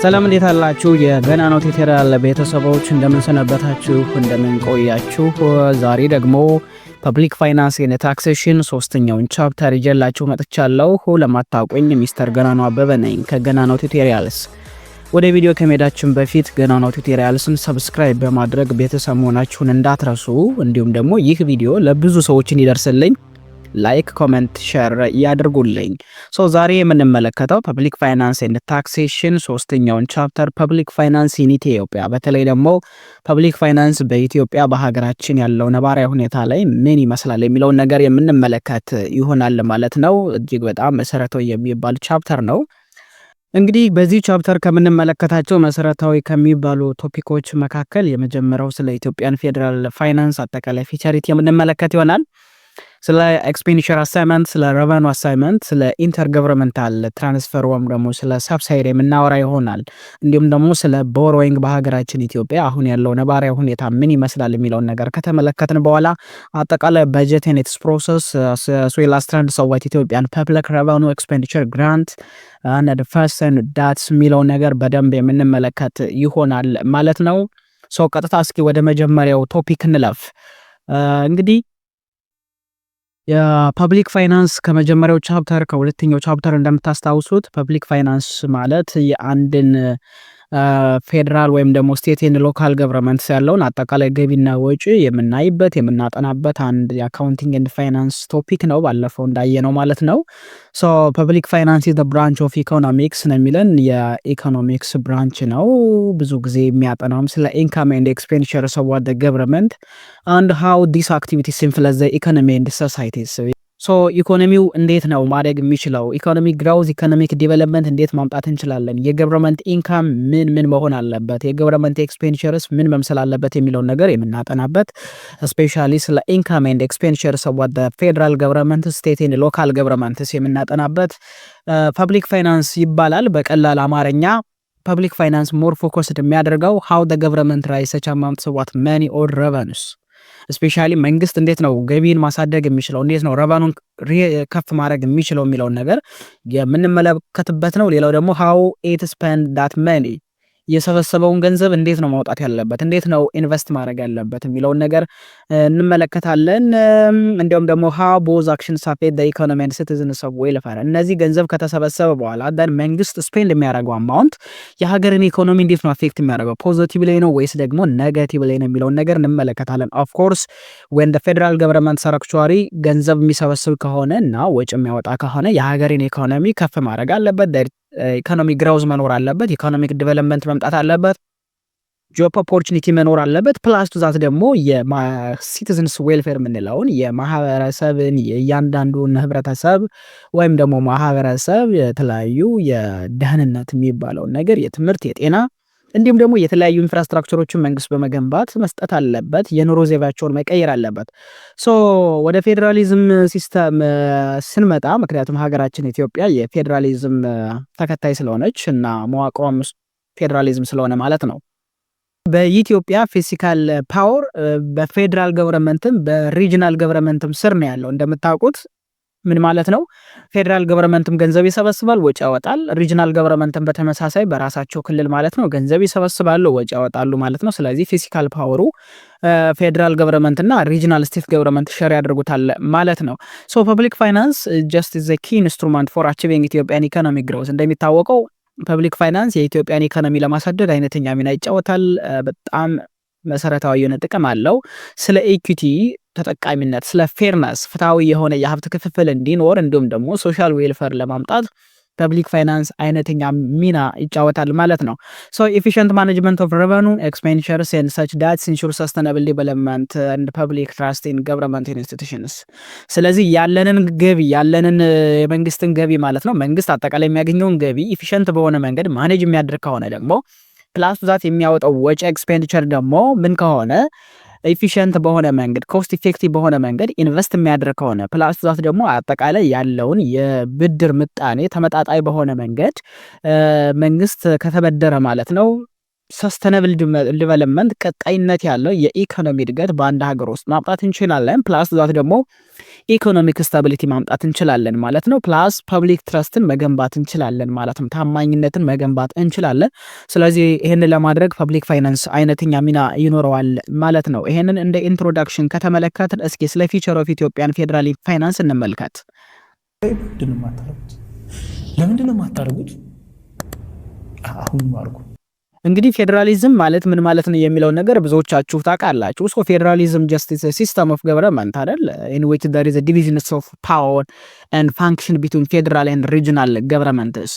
ሰላም እንዴት አላችሁ? የገናኖ ቱቶሪያል ቤተሰቦች እንደምን ሰነበታችሁ? እንደምን ቆያችሁ? ዛሬ ደግሞ ፐብሊክ ፋይናንስ ኤንድ ታክሴሽን ሶስተኛውን ቻፕተር ይዤላችሁ መጥቻለሁ። ለማታውቁኝ ሚስተር ገናኖ አበበ ነኝ ከገናኖ ቱቶሪያልስ። ወደ ቪዲዮ ከመሄዳችን በፊት ገናኖ ቱቶሪያልስን ሰብስክራይብ በማድረግ ቤተሰብ መሆናችሁን እንዳትረሱ። እንዲሁም ደግሞ ይህ ቪዲዮ ለብዙ ሰዎች እንዲደርስልኝ ላይክ ኮሜንት ሼር ያድርጉልኝ። ዛሬ የምንመለከተው ፐብሊክ ፋይናንስ ኤንድ ታክሴሽን ሶስተኛውን ቻፕተር ፐብሊክ ፋይናንስ ኢን ኢትዮጵያ፣ በተለይ ደግሞ ፐብሊክ ፋይናንስ በኢትዮጵያ በሀገራችን ያለው ነባራዊ ሁኔታ ላይ ምን ይመስላል የሚለውን ነገር የምንመለከት ይሆናል ማለት ነው። እጅግ በጣም መሰረታዊ የሚባል ቻፕተር ነው። እንግዲህ በዚህ ቻፕተር ከምንመለከታቸው መሰረታዊ ከሚባሉ ቶፒኮች መካከል የመጀመሪያው ስለ ኢትዮጵያን ፌዴራል ፋይናንስ አጠቃላይ ፊቸሪቲ የምንመለከት ይሆናል። ስለ ኤክስፔንዲቸር አሳይመንት፣ ስለ ረቨኑ አሳይመንት፣ ስለ ኢንተርገቨርንመንታል ትራንስፈር ወይም ደግሞ ስለ ሰብሳይድ የምናወራ ይሆናል። እንዲሁም ደግሞ ስለ ቦሮዊንግ በሀገራችን ኢትዮጵያ አሁን ያለው ነባራዊ ሁኔታ ምን ይመስላል የሚለውን ነገር ከተመለከትን በኋላ አጠቃላይ በጀት ኤንድ ኢትስ ፕሮሰስ ዌል ትሬንድስ ኦፍ ኢትዮጵያን ፐብሊክ ረቨኑ ኤክስፔንዲቸር ግራንት አንድ ፈርሰን ዳትስ የሚለውን ነገር በደንብ የምንመለከት ይሆናል ማለት ነው። ቀጥታ እስኪ ወደ መጀመሪያው ቶፒክ እንለፍ። እንግዲህ የፐብሊክ ፋይናንስ ከመጀመሪያው ቻፕተር ከሁለተኛው ቻፕተር እንደምታስታውሱት ፐብሊክ ፋይናንስ ማለት የአንድን ፌዴራል ወይም ደግሞ ስቴት ኤንድ ሎካል ገቨርንመንትስ ያለውን አጠቃላይ ገቢና ወጪ የምናይበት የምናጠናበት አንድ የአካውንቲንግ ኤንድ ፋይናንስ ቶፒክ ነው፣ ባለፈው እንዳየነው ማለት ነው። ፐብሊክ ፋይናንስ ኢዝ ዘ ብራንች ኦፍ ኢኮኖሚክስ ነው የሚለን የኢኮኖሚክስ ብራንች ነው። ብዙ ጊዜ የሚያጠናውም ስለ ኢንካም ኤንድ ኤክስፔንዲቸርስ ኦፍ ዘ ገቨርንመንት አንድ ሃው ዲስ አክቲቪቲስ ኢንፍሉዌንስ ዘ ኢኮኖሚ ኤንድ ሶሳይቲስ። ኢኮኖሚው እንዴት ነው ማደግ የሚችለው? ኢኮኖሚክ ግሮውዝ ኢኮኖሚክ ዲቨሎፕመንት እንዴት ማምጣት እንችላለን? የገቨርንመንት ኢንካም ምን መሆን አለበት? የገቨርንመንት ኤክስፔንዲቸርስ ምን መምሰል አለበት የሚለውን ነገር የምናጠናበት ስፔሻሊ ስለ ኢንካም ኤንድ ኤክስፔንዲቸርስ ኦፍ ዘ ፌደራል ገቨርንመንት ስቴት ኤንድ ሎካል ገቨርንመንትስ የምናጠናበት ፐብሊክ ፋይናንስ ይባላል በቀላል አማርኛ። ፐብሊክ ፋይናንስ ሞር ፎከስድ የሚያደርገው ሃው ዘ ገቨርንመንት ራይዝ ሰች አማውንትስ ኦፍ መኒ ኦር ሬቨኑስ፣ ስፔሻሊ መንግስት እንዴት ነው ገቢን ማሳደግ የሚችለው፣ እንዴት ነው ረቨኑን ከፍ ማድረግ የሚችለው የሚለውን ነገር የምንመለከትበት ነው። ሌላው ደግሞ ሃው ኢት ስፔንድ ዳት መኒ፣ የሰበሰበውን ገንዘብ እንዴት ነው ማውጣት ያለበት፣ እንዴት ነው ኢንቨስት ማድረግ ያለበት የሚለውን ነገር እንመለከታለን። እንዲሁም ደግሞ ሃው ቦዝ አክሽንስ አፌክት ዘ ኢኮኖሚ ኤንድ ሲቲዝንስ ኦፍ ዌልፌር፣ እነዚህ ገንዘብ ከተሰበሰበ በኋላ ዳን መንግስት ስፔንድ የሚያደርገው አማውንት የሀገርን ኢኮኖሚ እንዴት ነው አፌክት የሚያደርገው፣ ፖዚቲቭ ላይ ነው ወይስ ደግሞ ኔጋቲቭ ላይ ነው የሚለውን ነገር እንመለከታለን። ኦፍ ኮርስ ወን ዘ ፌደራል ገቨርንመንት አክቹዋሊ ገንዘብ የሚሰበስብ ከሆነ እና ወጪ የሚያወጣ ከሆነ የሀገርን ኢኮኖሚ ከፍ ማድረግ አለበት፣ ኢኮኖሚ ግሮዝ መኖር አለበት፣ ኢኮኖሚክ ዲቨሎፕመንት መምጣት አለበት፣ ጆብ ኦፖርቹኒቲ መኖር አለበት። ፕላስ ቱ ዛት ደግሞ የሲቲዝንስ ዌልፌር የምንለውን የማህበረሰብን የእያንዳንዱን ህብረተሰብ ወይም ደግሞ ማህበረሰብ የተለያዩ የደህንነት የሚባለውን ነገር የትምህርት፣ የጤና እንዲሁም ደግሞ የተለያዩ ኢንፍራስትራክቸሮችን መንግስት በመገንባት መስጠት አለበት። የኑሮ ዘይቤያቸውን መቀየር አለበት። ወደ ፌዴራሊዝም ሲስተም ስንመጣ ምክንያቱም ሀገራችን ኢትዮጵያ የፌዴራሊዝም ተከታይ ስለሆነች እና መዋቅሯም ፌዴራሊዝም ስለሆነ ማለት ነው። በኢትዮጵያ ፊስካል ፓወር በፌዴራል ገቨርንመንትም በሪጂናል ገቨርንመንትም ስር ነው ያለው። እንደምታውቁት ምን ማለት ነው? ፌዴራል ገቨርንመንትም ገንዘብ ይሰበስባል፣ ወጪ ያወጣል። ሪጂናል ገቨርንመንትም በተመሳሳይ በራሳቸው ክልል ማለት ነው ገንዘብ ይሰበስባሉ፣ ወጪ ያወጣሉ ማለት ነው። ስለዚህ ፊስካል ፓወሩ ፌዴራል ገቨርንመንት እና ሪጂናል ስቴት ገቨርንመንት ሼር ያደርጉታል ማለት ነው። ፐብሊክ ፋይናንስ ጀስት ዘ ኪ ኢንስትሩመንት ፎር አቺቪንግ ኢትዮጵያን ኢኮኖሚክ ግሮዝ። እንደሚታወቀው ፐብሊክ ፋይናንስ የኢትዮጵያን ኢኮኖሚ ለማሳደግ አይነተኛ ሚና ይጫወታል። በጣም መሰረታዊ የሆነ ጥቅም አለው። ስለ ኢኩዊቲ ተጠቃሚነት፣ ስለ ፌርነስ ፍትሃዊ የሆነ የሀብት ክፍፍል እንዲኖር እንዲሁም ደግሞ ሶሻል ዌልፌር ለማምጣት ፐብሊክ ፋይናንስ አይነተኛ ሚና ይጫወታል ማለት ነው። ኤፊሽንት ማኔጅመንት ኦፍ ሬቨኑ ኤክስፔንዲቸርስ ኤንድ ሰች ዳትስ ኢንሹር ሰስተናብል ዲቨሎፕመንት ኤንድ ፐብሊክ ትራስት ኢን ገቨርንመንት ኢንስቲትዩሽንስ። ስለዚህ ያለንን ገቢ ያለንን የመንግስትን ገቢ ማለት ነው መንግስት አጠቃላይ የሚያገኘውን ገቢ ኤፊሽንት በሆነ መንገድ ማኔጅ የሚያደርግ ከሆነ ደግሞ ፕላስ ዛት የሚያወጣው ወጪ ኤክስፔንዲቸር ደግሞ ምን ከሆነ ኤፊሽንት በሆነ መንገድ ኮስት ኢፌክቲቭ በሆነ መንገድ ኢንቨስት የሚያደርግ ከሆነ ፕላስ ዛት ደግሞ አጠቃላይ ያለውን የብድር ምጣኔ ተመጣጣኝ በሆነ መንገድ መንግስት ከተበደረ ማለት ነው ሰስተነብል ዲቨሎፕመንት ቀጣይነት ያለው የኢኮኖሚ እድገት በአንድ ሀገር ውስጥ ማምጣት እንችላለን። ፕላስ ዛት ደግሞ ኢኮኖሚክ ስታቢሊቲ ማምጣት እንችላለን ማለት ነው። ፕላስ ፐብሊክ ትረስትን መገንባት እንችላለን ማለት ነው። ታማኝነትን መገንባት እንችላለን። ስለዚህ ይህንን ለማድረግ ፐብሊክ ፋይናንስ አይነተኛ ሚና ይኖረዋል ማለት ነው። ይህንን እንደ ኢንትሮዳክሽን ከተመለከትን እስኪ ስለ ፊቸር ኦፍ ኢትዮጵያን ፌዴራል ፋይናንስ እንመልከት። ለምንድን ነው የማታደርጉት? አሁን ማርጉ። እንግዲህ ፌዴራሊዝም ማለት ምን ማለት ነው የሚለው ነገር ብዙዎቻችሁ ታውቃላችሁ። ሶ ፌዴራሊዝም ጀስት ኢዝ ሲስተም ኦፍ ገቨርንመንት አይደል ኢን ዊች ዜር ኢዝ አ ዲቪዥን ኦፍ ፓወር ኤንድ ፋንክሽን ቢትዊን ፌዴራል ኤንድ ሪጂናል ገቨርንመንትስ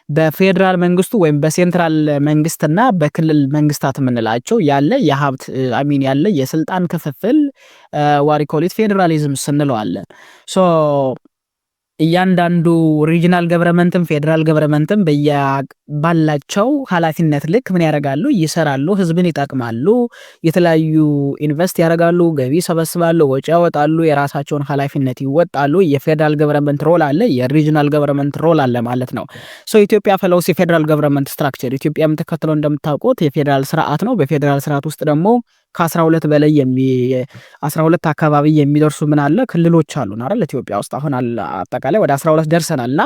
በፌዴራል መንግስቱ ወይም በሴንትራል መንግስትና በክልል መንግስታት የምንላቸው ያለ የሀብት አሚን ያለ የስልጣን ክፍፍል ዋሪኮሊት ፌዴራሊዝም ስንለዋለን። ሶ እያንዳንዱ ሪጂናል ገቨርንመንትም ፌዴራል ገቨርንመንትም ባላቸው ኃላፊነት ልክ ምን ያደርጋሉ? ይሰራሉ፣ ህዝብን ይጠቅማሉ፣ የተለያዩ ኢንቨስት ያደርጋሉ፣ ገቢ ሰበስባሉ፣ ወጪ ያወጣሉ፣ የራሳቸውን ኃላፊነት ይወጣሉ። የፌዴራል ገቨርንመንት ሮል አለ፣ የሪጂናል ገቨርንመንት ሮል አለ ማለት ነው። ሶ ኢትዮጵያ ፈለውስ የፌዴራል ገቨርንመንት ስትራክቸር ኢትዮጵያ የምትከተለው እንደምታውቁት የፌዴራል ስርዓት ነው። በፌዴራል ስርዓት ውስጥ ደግሞ ከ12 በላይ 12 አካባቢ የሚደርሱ ምን አለ ክልሎች አሉን አይደል? ኢትዮጵያ ውስጥ አሁን አጠቃላይ ወደ 12 ደርሰናልና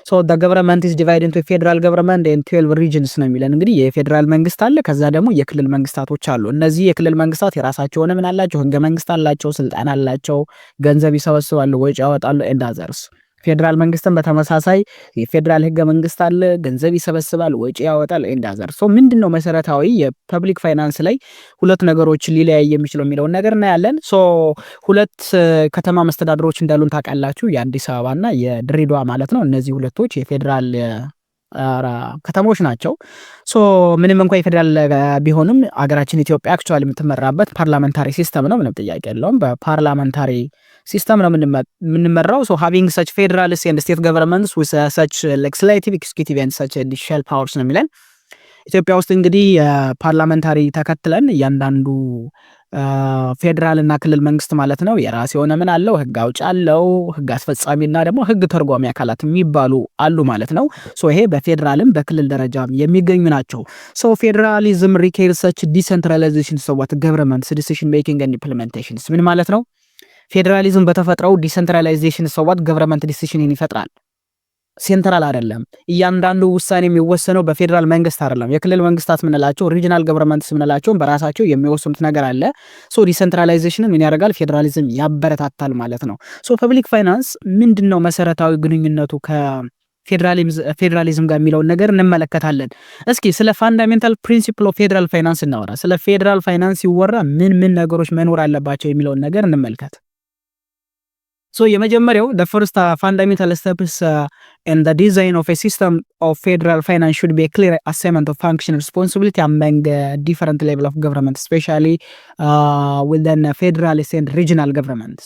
ሶ the government is divided into federal government and 12 regions ነው የሚለን። እንግዲህ የፌዴራል መንግስት አለ፣ ከዛ ደግሞ የክልል መንግስታቶች አሉ። እነዚህ የክልል መንግስታት የራሳቸው ሆነ ምን አላቸው? ህገ መንግስት አላቸው፣ ስልጣን አላቸው፣ ገንዘብ ይሰበስባሉ፣ ወጪ ያወጣሉ and others። ፌዴራል መንግስትም በተመሳሳይ የፌዴራል ህገ መንግስት አለ፣ ገንዘብ ይሰበስባል፣ ወጪ ያወጣል and others። ሶ ምንድነው መሰረታዊ የፐብሊክ ፋይናንስ ላይ ሁለት ነገሮች ሊለያይ የሚችለው የሚለውን ነገር እናያለን። ሶ ሁለት ከተማ መስተዳድሮች እንዳሉን ታውቃላችሁ፣ የአዲስ አበባና የድሬዳዋ ማለት ነው። እነዚህ ሁለቶች የፌዴራል ከተሞች ናቸው። ሶ ምንም እንኳን የፌዴራል ቢሆንም አገራችን ኢትዮጵያ አክቹአሊ የምትመራበት ፓርላመንታሪ ሲስተም ነው፣ ምንም ጥያቄ የለውም። በፓርላመንታሪ ሲስተም ነው የምንመራው። ሶ ሃቪንግ ሰች ፌዴራልስ ኤንድ ስቴት ገቨርንመንትስ ዊዝ ሰች ሌጅስሌቲቭ ኤክስኪዩቲቭ ኤንድ ሰች ጁዲሻል ፓወርስ ነው የሚለን። ኢትዮጵያ ውስጥ እንግዲህ ፓርላመንታሪ ተከትለን እያንዳንዱ ፌዴራል እና ክልል መንግስት ማለት ነው የራስ የሆነ ምን አለው? ህግ አውጭ አለው፣ ህግ አስፈጻሚና ደግሞ ህግ ተርጓሚ አካላት የሚባሉ አሉ ማለት ነው። ሶ ይሄ በፌዴራልም በክልል ደረጃም የሚገኙ ናቸው። ሶ ፌዴራሊዝም ሪኬርስ ሰች ዲሰንትራላይዜሽን ኦፍ ገቨርንመንትስ ዲሲዥን ሜኪንግ ኤንድ ኢምፕሊሜንቴሽንስ ምን ማለት ነው? ፌዴራሊዝም በተፈጥረው ዲሰንትራላይዜሽን ኦፍ ገቨርንመንት ዲሲዥንን ይፈጥራል። ሴንትራል አይደለም። እያንዳንዱ ውሳኔ የሚወሰነው በፌዴራል መንግስት አይደለም። የክልል መንግስታት ምንላቸው ሪጂናል ገቨርንመንትስ ምንላቸው በራሳቸው የሚወስኑት ነገር አለ። ሶ ዲሰንትራላይዜሽንን ምን ያደርጋል? ፌዴራሊዝም ያበረታታል ማለት ነው። ሶ ፐብሊክ ፋይናንስ ምንድነው መሰረታዊ ግንኙነቱ ከፌዴራሊዝም ጋር የሚለውን ነገር እንመለከታለን። እስኪ ስለ ፋንዳሜንታል ፕሪንሲፕል ኦፍ ፌዴራል ፋይናንስ እናወራ። ስለ ፌዴራል ፋይናንስ ሲወራ ምን ነገሮች መኖር አለባቸው የሚለውን ነገር እንመልከት። ሶ የመጀመሪያው the first fundamental steps in the design of a system of federal finance should be a clear assignment of function responsibility among different level of government, especially within federal and regional governments።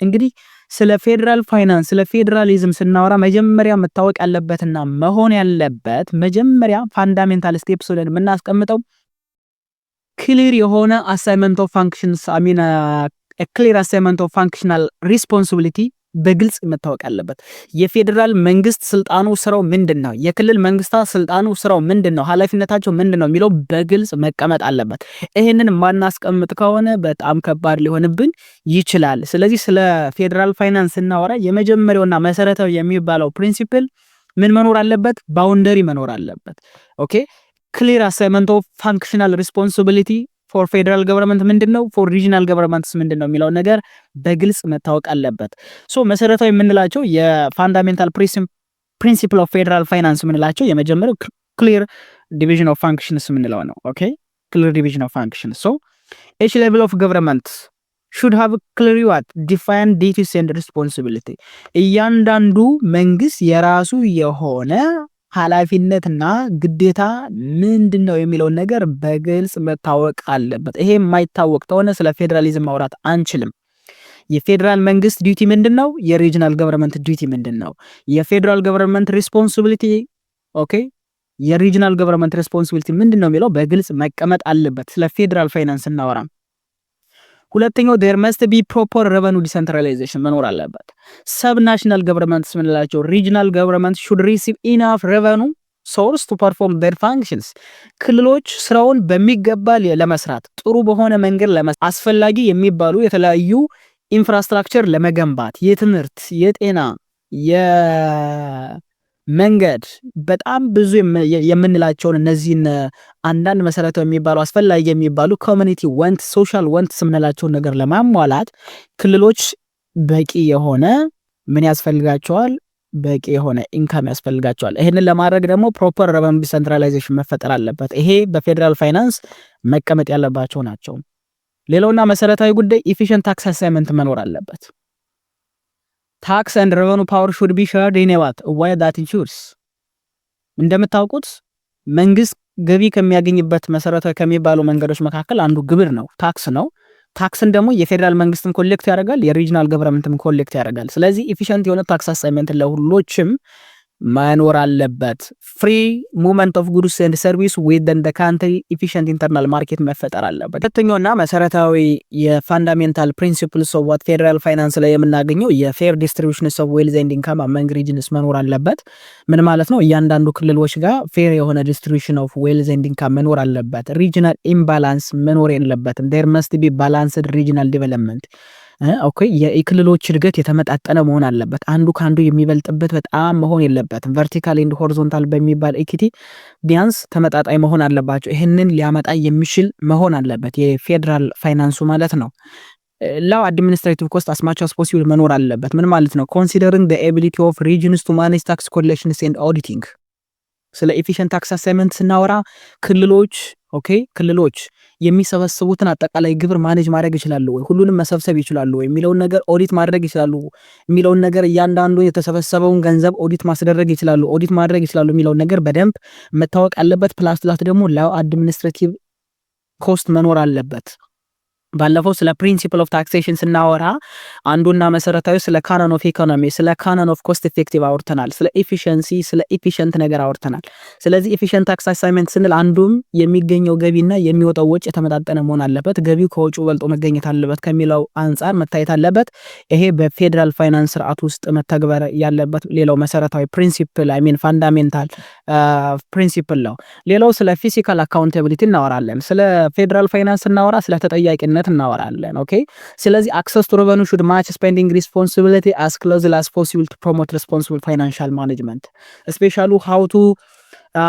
እንግዲህ ስለ ፌዴራል ፋይናንስ ስለ ፌዴራሊዝም ስናወራ መጀመሪያ መታወቅ ያለበትና መሆን ያለበት መጀመሪያ ፋንዳሜንታል ስቴፕስ ብለን የምናስቀምጠው ክሊር የሆነ አሳይመንት ኦፍ ፋንክሽንስ ክሊር አሳይመንት ኦፍ ፋንክሽናል ሪስፖንሲቢሊቲ በግልጽ መታወቅ አለበት። የፌዴራል መንግስት ስልጣኑ ስራው ምንድነው? የክልል መንግስታት ስልጣኑ ስራው ምንድነው? ኃላፊነታቸው ምንድነው የሚለው በግልጽ መቀመጥ አለበት። ይሄንን ማናስቀምጥ ከሆነ በጣም ከባድ ሊሆንብን ይችላል። ስለዚህ ስለ ፌዴራል ፋይናንስ እናወራ የመጀመሪያውና መሰረታዊ የሚባለው ፕሪንሲፕል ምን መኖር አለበት? ባውንደሪ መኖር አለበት። ኦኬ ክሊር አሳይመንት ኦፍ ፋንክሽናል ሪስፖንሲቢሊቲ ፎር ፌዴራል ገቨርንመንት ምንድነው? ፎር ሪጂናል ገቨርንመንትስ ምንድነው የሚለው ነገር በግልጽ መታወቅ አለበት። ሶ መሰረታዊ የምንላቸው የፋንዳሜንታል ፕሪንሲፕል ኦፍ ፌዴራል ፋይናንስ የምንላቸው የመጀመሪያው ክሊር ዲቪዥን ኦፍ ፋንክሽንስ የምንለው ነው። ኦኬ ክሊር ዲቪዥን ኦፍ ፋንክሽንስ። ሶ ኤች ሌቭል ኦፍ ገቨርንመንት should have clearly what defined duties and responsibility። እያንዳንዱ መንግስት የራሱ የሆነ ኃላፊነትና ግዴታ ምንድነው የሚለውን ነገር በግልጽ መታወቅ አለበት። ይሄ የማይታወቅ ከሆነ ስለ ፌዴራሊዝም ማውራት አንችልም። የፌዴራል መንግስት ዲዩቲ ምንድነው? የሪጂናል ገቨርንመንት ዲዩቲ ምንድነው? የፌዴራል ገቨርንመንት ሪስፖንሲቢሊቲ ኦኬ የሪጂናል ገቨርንመንት ሪስፖንሲቢሊቲ ምንድነው የሚለው በግልጽ መቀመጥ አለበት ስለ ፌዴራል ፋይናንስ እናወራ። ሁለተኛው there must be proper revenue decentralization መኖር አለበት። ሰብ ናሽናል ገቨርንመንትስ ምንላቸው ሪጂናል ገቨርንመንት should receive enough revenue source to perform their functions ክልሎች ስራውን በሚገባ ለመስራት ጥሩ በሆነ መንገድ አስፈላጊ የሚባሉ የተለያዩ ኢንፍራስትራክቸር ለመገንባት የትምህርት፣ የጤና፣ የመንገድ በጣም ብዙ የምንላቸውን እነዚህን አንዳንድ መሰረታዊ የሚባሉ አስፈላጊ የሚባሉ ኮሚኒቲ ወንት ሶሻል ወንት የምንላቸውን ነገር ለማሟላት ክልሎች በቂ የሆነ ምን ያስፈልጋቸዋል? በቂ የሆነ ኢንካም ያስፈልጋቸዋል። ይሄንን ለማድረግ ደግሞ ፕሮፐር ረቨኒው ዲሰንትራላይዜሽን መፈጠር አለበት። ይሄ በፌደራል ፋይናንስ መቀመጥ ያለባቸው ናቸው። ሌላውና መሰረታዊ ጉዳይ ኢፊሽንት ታክስ አሳይመንት መኖር አለበት። ታክስ ኤንድ ረቨኒው ፓወር ሹድ ቢ ሼርድ ኢን ዋት ዋይ ዳት ኢንሹርስ። እንደምታውቁት መንግስት ገቢ ከሚያገኝበት መሰረታዊ ከሚባሉ መንገዶች መካከል አንዱ ግብር ነው፣ ታክስ ነው። ታክስን ደግሞ የፌደራል መንግስትም ኮሌክት ያደርጋል፣ የሪጂናል ገቨርንመንትም ኮሌክት ያደርጋል። ስለዚህ ኢፊሽንት የሆነ ታክስ አሳይመንት ለሁሎችም መኖር አለበት። ፍሪ ሙቭመንት ኦፍ ጉድስ ኤንድ ሰርቪስ ዊዝን ዘ ካንትሪ ኢፊሽንት ኢንተርናል ማርኬት መፈጠር አለበት። ሁለተኛውና መሰረታዊ የፋንዳሜንታል ፕሪንሲፕልስ ኦፍ ዋት ፌደራል ፋይናንስ ላይ የምናገኘው የፌር ዲስትሪቢዩሽን ኦፍ ዌልዝ ኤንድ ኢንካም አመንግ ሪጅንስ መኖር አለበት። ምን ማለት ነው? እያንዳንዱ ክልሎች ጋር ፌር የሆነ ዲስትሪቢዩሽን ኦፍ ዌልዝ ኤንድ ኢንካም መኖር አለበት። ሪጂናል ኢምባላንስ መኖር የለበትም። ዴር መስት ቢ ባላንስድ ሪጂናል ዲቨሎፕመንት። ኦኬ የክልሎች እድገት የተመጣጠነ መሆን አለበት። አንዱ ካንዱ የሚበልጥበት በጣም መሆን የለበትም። ቨርቲካል ኤንድ ሆሪዞንታል በሚባል ኢኩዊቲ ቢያንስ ተመጣጣኝ መሆን አለባቸው። ይሄንን ሊያመጣ የሚችል መሆን አለበት የፌደራል ፋይናንሱ ማለት ነው። ላው አድሚኒስትሬቲቭ ኮስት as much as possible መኖር አለበት። ምን ማለት ነው? ኮንሲደሪንግ the ability of regions to manage tax collections and auditing። ስለ ኤፊሽንት ታክስ አሳይመንት ስናወራ ክልሎች ክልሎች የሚሰበስቡትን አጠቃላይ ግብር ማኔጅ ማድረግ ይችላሉ ወይ፣ ሁሉንም መሰብሰብ ይችላሉ ወይ የሚለውን ነገር ኦዲት ማድረግ ይችላሉ የሚለውን ነገር እያንዳንዱ የተሰበሰበውን ገንዘብ ኦዲት ማስደረግ ይችላሉ፣ ኦዲት ማድረግ ይችላሉ የሚለውን ነገር በደንብ መታወቅ አለበት። ፕላስ ደግሞ ላው አድሚኒስትሬቲቭ ኮስት መኖር አለበት። ባለፈው ስለ ፕሪንሲፕል ኦፍ ታክሴሽን ስናወራ አንዱና መሰረታዊ ስለ ካኖን ኦፍ ኢኮኖሚ፣ ስለ ካኖን ኦፍ ኮስት ኢፌክቲቭ አውርተናል። ስለ ኤፊሺየንሲ፣ ስለ ኤፊሽንት ነገር አውርተናል። ስለዚህ ኤፊሽንት ታክስ አሳይመንት ስንል አንዱም የሚገኘው ገቢና የሚወጣው ወጪ የተመጣጠነ መሆን አለበት፣ ገቢው ከወጪው በልጦ መገኘት አለበት ከሚለው አንጻር መታየት አለበት። ይሄ በፌደራል ፋይናንስ ስርዓት ውስጥ መተግበር ያለበት ሌላው መሰረታዊ ፕሪንሲፕል ፋንዳሜንታል ፕሪንሲፕል ነው። ሌላው ስለ ፊዚካል አካውንታቢሊቲ እናወራለን። ስለ ፌደራል ፋይናንስ እናወራ ስለ ተጠያቂነት እናወራለን። ኦኬ ስለዚህ access to revenue should match spending responsibility as closely as possible to promote responsible financial management, especially how to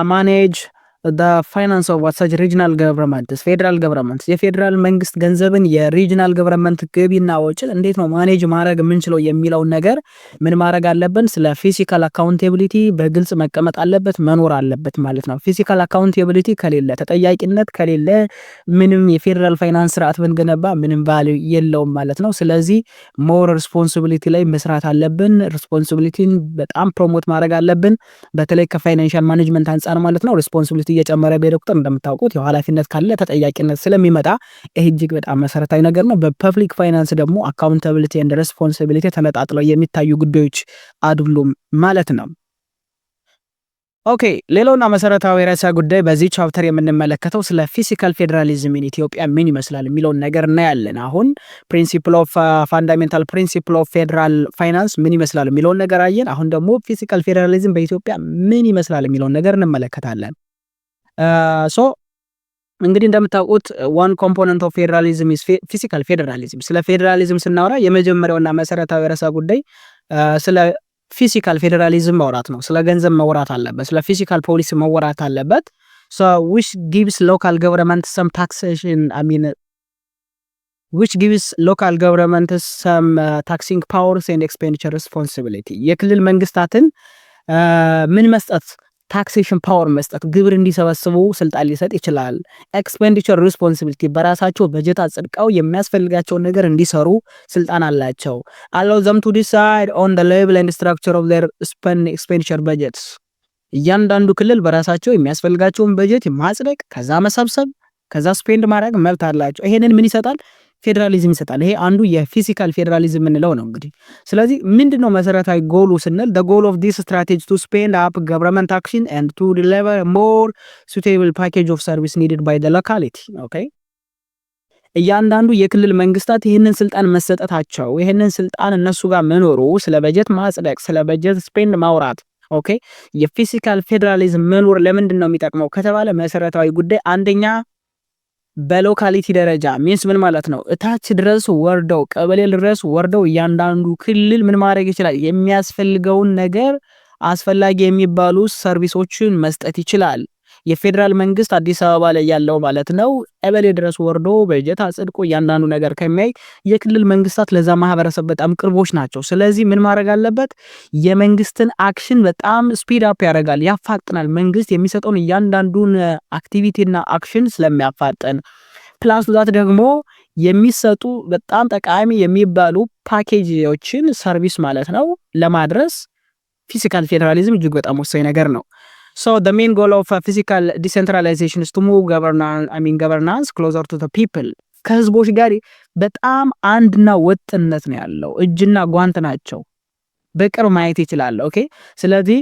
manage the finance of what such regional governments, federal governments የፌደራል መንግስት ገንዘብን የሪጂናል ገቨርንመንት ገቢና ወጪን እንዴት ነው ማኔጅ ማድረግ የምንችለው የሚለው ነገር ምን ማድረግ አለብን? ስለ ፊዚካል አካውንታቢሊቲ በግልጽ መቀመጥ አለበት መኖር አለበት ማለት ነው። ፊዚካል አካውንታቢሊቲ ከሌለ ተጠያቂነት ከሌለ ምንም የፌደራል ፋይናንስ ስርዓት ብንገነባ ምንም ቫልዩ የለውም ማለት ነው። ስለዚህ ሞር ሪስፖንሲቢሊቲ ላይ መስራት አለብን። ሪስፖንሲቢሊቲን በጣም ፕሮሞት ማድረግ አለብን፣ በተለይ ከፋይናንሻል ማኔጅመንት አንጻር ማለት ነው። ሪስፖንሲቢሊቲ እየጨመረ በሄደ ቁጥር እንደምታውቁት የኃላፊነት ካለ ተጠያቂነት ስለሚመጣ ይህ እጅግ በጣም መሰረታዊ ነገር ነው። በፐብሊክ ፋይናንስ ደግሞ አካውንታቢሊቲ ኤንድ ሬስፖንሲቢሊቲ ተነጣጥለው የሚታዩ ጉዳዮች አይደሉም ማለት ነው። ኦኬ ሌላውና መሰረታዊ ርዕሰ ጉዳይ በዚህ ቻፕተር የምንመለከተው ስለ ፊዚካል ፌደራሊዝም ኢን ኢትዮጵያ ምን ይመስላል የሚለውን ነገር እናያለን። አሁን ፕሪንሲፕል ኦፍ ፋንዳሜንታል ፕሪንሲፕል ኦፍ ፌደራል ፋይናንስ ምን ይመስላል የሚለውን ነገር አየን። አሁን ደግሞ ፊዚካል ፌደራሊዝም በኢትዮጵያ ምን ይመስላል የሚለውን ነገር እንመለከታለን። ሶ እንግዲህ እንደምታውቁት ዋን ኮምፖነንት ኦፍ ፌደራሊዝም ኢዝ ፊዚካል ፌደራሊዝም። ስለ ፌደራሊዝም ስናወራ የመጀመሪያውና መሰረታዊ ርዕሰ ጉዳይ ስለ ፊዚካል ፌደራሊዝም ማውራት ነው። ስለ ገንዘብ መወራት አለበት፣ ስለ ፊዚካል ፖሊሲ መወራት አለበት። ሶ which gives local government some taxation which gives local government some taxing powers and expenditure responsibility የክልል መንግስታትን ምን መስጠት ታክሴሽን ፓወር መስጠት፣ ግብር እንዲሰበስቡ ስልጣን ሊሰጥ ይችላል። ኤክስፔንዲቸር ሪስፖንሲቢሊቲ በራሳቸው በጀት አጽድቀው የሚያስፈልጋቸውን ነገር እንዲሰሩ ስልጣን አላቸው። allow them to decide on the level and structure of their expenditure budgets እያንዳንዱ ክልል በራሳቸው የሚያስፈልጋቸውን በጀት ማጽደቅ፣ ከዛ መሰብሰብ፣ ከዛ ስፔንድ ማድረግ መብት አላቸው። ይሄንን ምን ይሰጣል? ፌደራሊዝም ይሰጣል። ይሄ አንዱ የፊዚካል ፌደራሊዝም የምንለው ነው እንግዲህ። ስለዚህ ምንድነው መሰረታዊ ጎሉ ስንል the goal of this strategy to spend up government action and to deliver more suitable package of service needed by the locality. okay እያንዳንዱ የክልል መንግስታት ይህንን ስልጣን መሰጠታቸው፣ ይህንን ስልጣን እነሱ ጋር መኖሩ፣ ስለ በጀት ማጽደቅ፣ ስለ በጀት ስፔንድ ማውራት ኦኬ የፊስካል ፌዴራሊዝም መኖር ለምንድን ነው የሚጠቅመው ከተባለ መሰረታዊ ጉዳይ አንደኛ በሎካሊቲ ደረጃ ሚንስ ምን ማለት ነው? እታች ድረስ ወርደው ቀበሌ ድረስ ወርደው እያንዳንዱ ክልል ምን ማድረግ ይችላል? የሚያስፈልገውን ነገር አስፈላጊ የሚባሉ ሰርቪሶችን መስጠት ይችላል። የፌዴራል መንግስት አዲስ አበባ ላይ ያለው ማለት ነው ቀበሌ ድረስ ወርዶ በጀት አጽድቆ እያንዳንዱ ነገር ከሚያይ የክልል መንግስታት ለዛ ማህበረሰብ በጣም ቅርቦች ናቸው። ስለዚህ ምን ማድረግ አለበት? የመንግስትን አክሽን በጣም ስፒድ አፕ ያደርጋል፣ ያፋጥናል። መንግስት የሚሰጠውን እያንዳንዱን አክቲቪቲና አክሽን ስለሚያፋጥን ፕላስ ዛት ደግሞ የሚሰጡ በጣም ጠቃሚ የሚባሉ ፓኬጆችን ሰርቪስ ማለት ነው ለማድረስ ፊስካል ፌዴራሊዝም እጅግ በጣም ወሳኝ ነገር ነው። So the main goal of physical decentralization is to move governance closer to the people. ከህዝቦች ጋር በጣም አንድና ወጥነት ነው ያለው፣ እጅና ጓንት ናቸው፣ በቅርብ ማየት ይችላል። ኦኬ ስለዚህ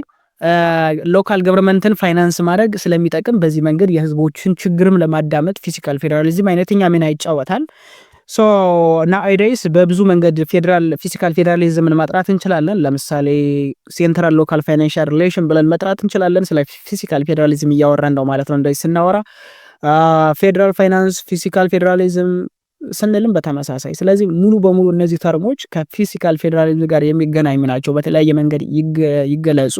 ሎካል ገቨርንመንትን ፋይናንስ ማድረግ ስለሚጠቅም በዚህ መንገድ የህዝቦችን ችግርም ለማዳመጥ ፊስካል ፌዴራሊዝም አይነተኛ ሚና ይጫወታል። ሶ ናውዴይስ በብዙ መንገድ ፊስካል ፌዴራሊዝምን ማጥራት እንችላለን። ለምሳሌ ሴንትራል ሎካል ፋይናንሻል ሪሌሽን ብለን መጥራት እንችላለን። ስለ ፊስካል ፌዴራሊዝም እያወራን ነው ማለት ነው እንደዚህ ስናወራ። ፌዴራል ፋይናንስ፣ ፊስካል ፌዴራሊዝም ስንልም በተመሳሳይ። ስለዚህ ሙሉ በሙሉ እነዚህ ተርሞች ከፊስካል ፌዴራሊዝም ጋር የሚገናኙ ናቸው፣ በተለያየ መንገድ ይገለጹ።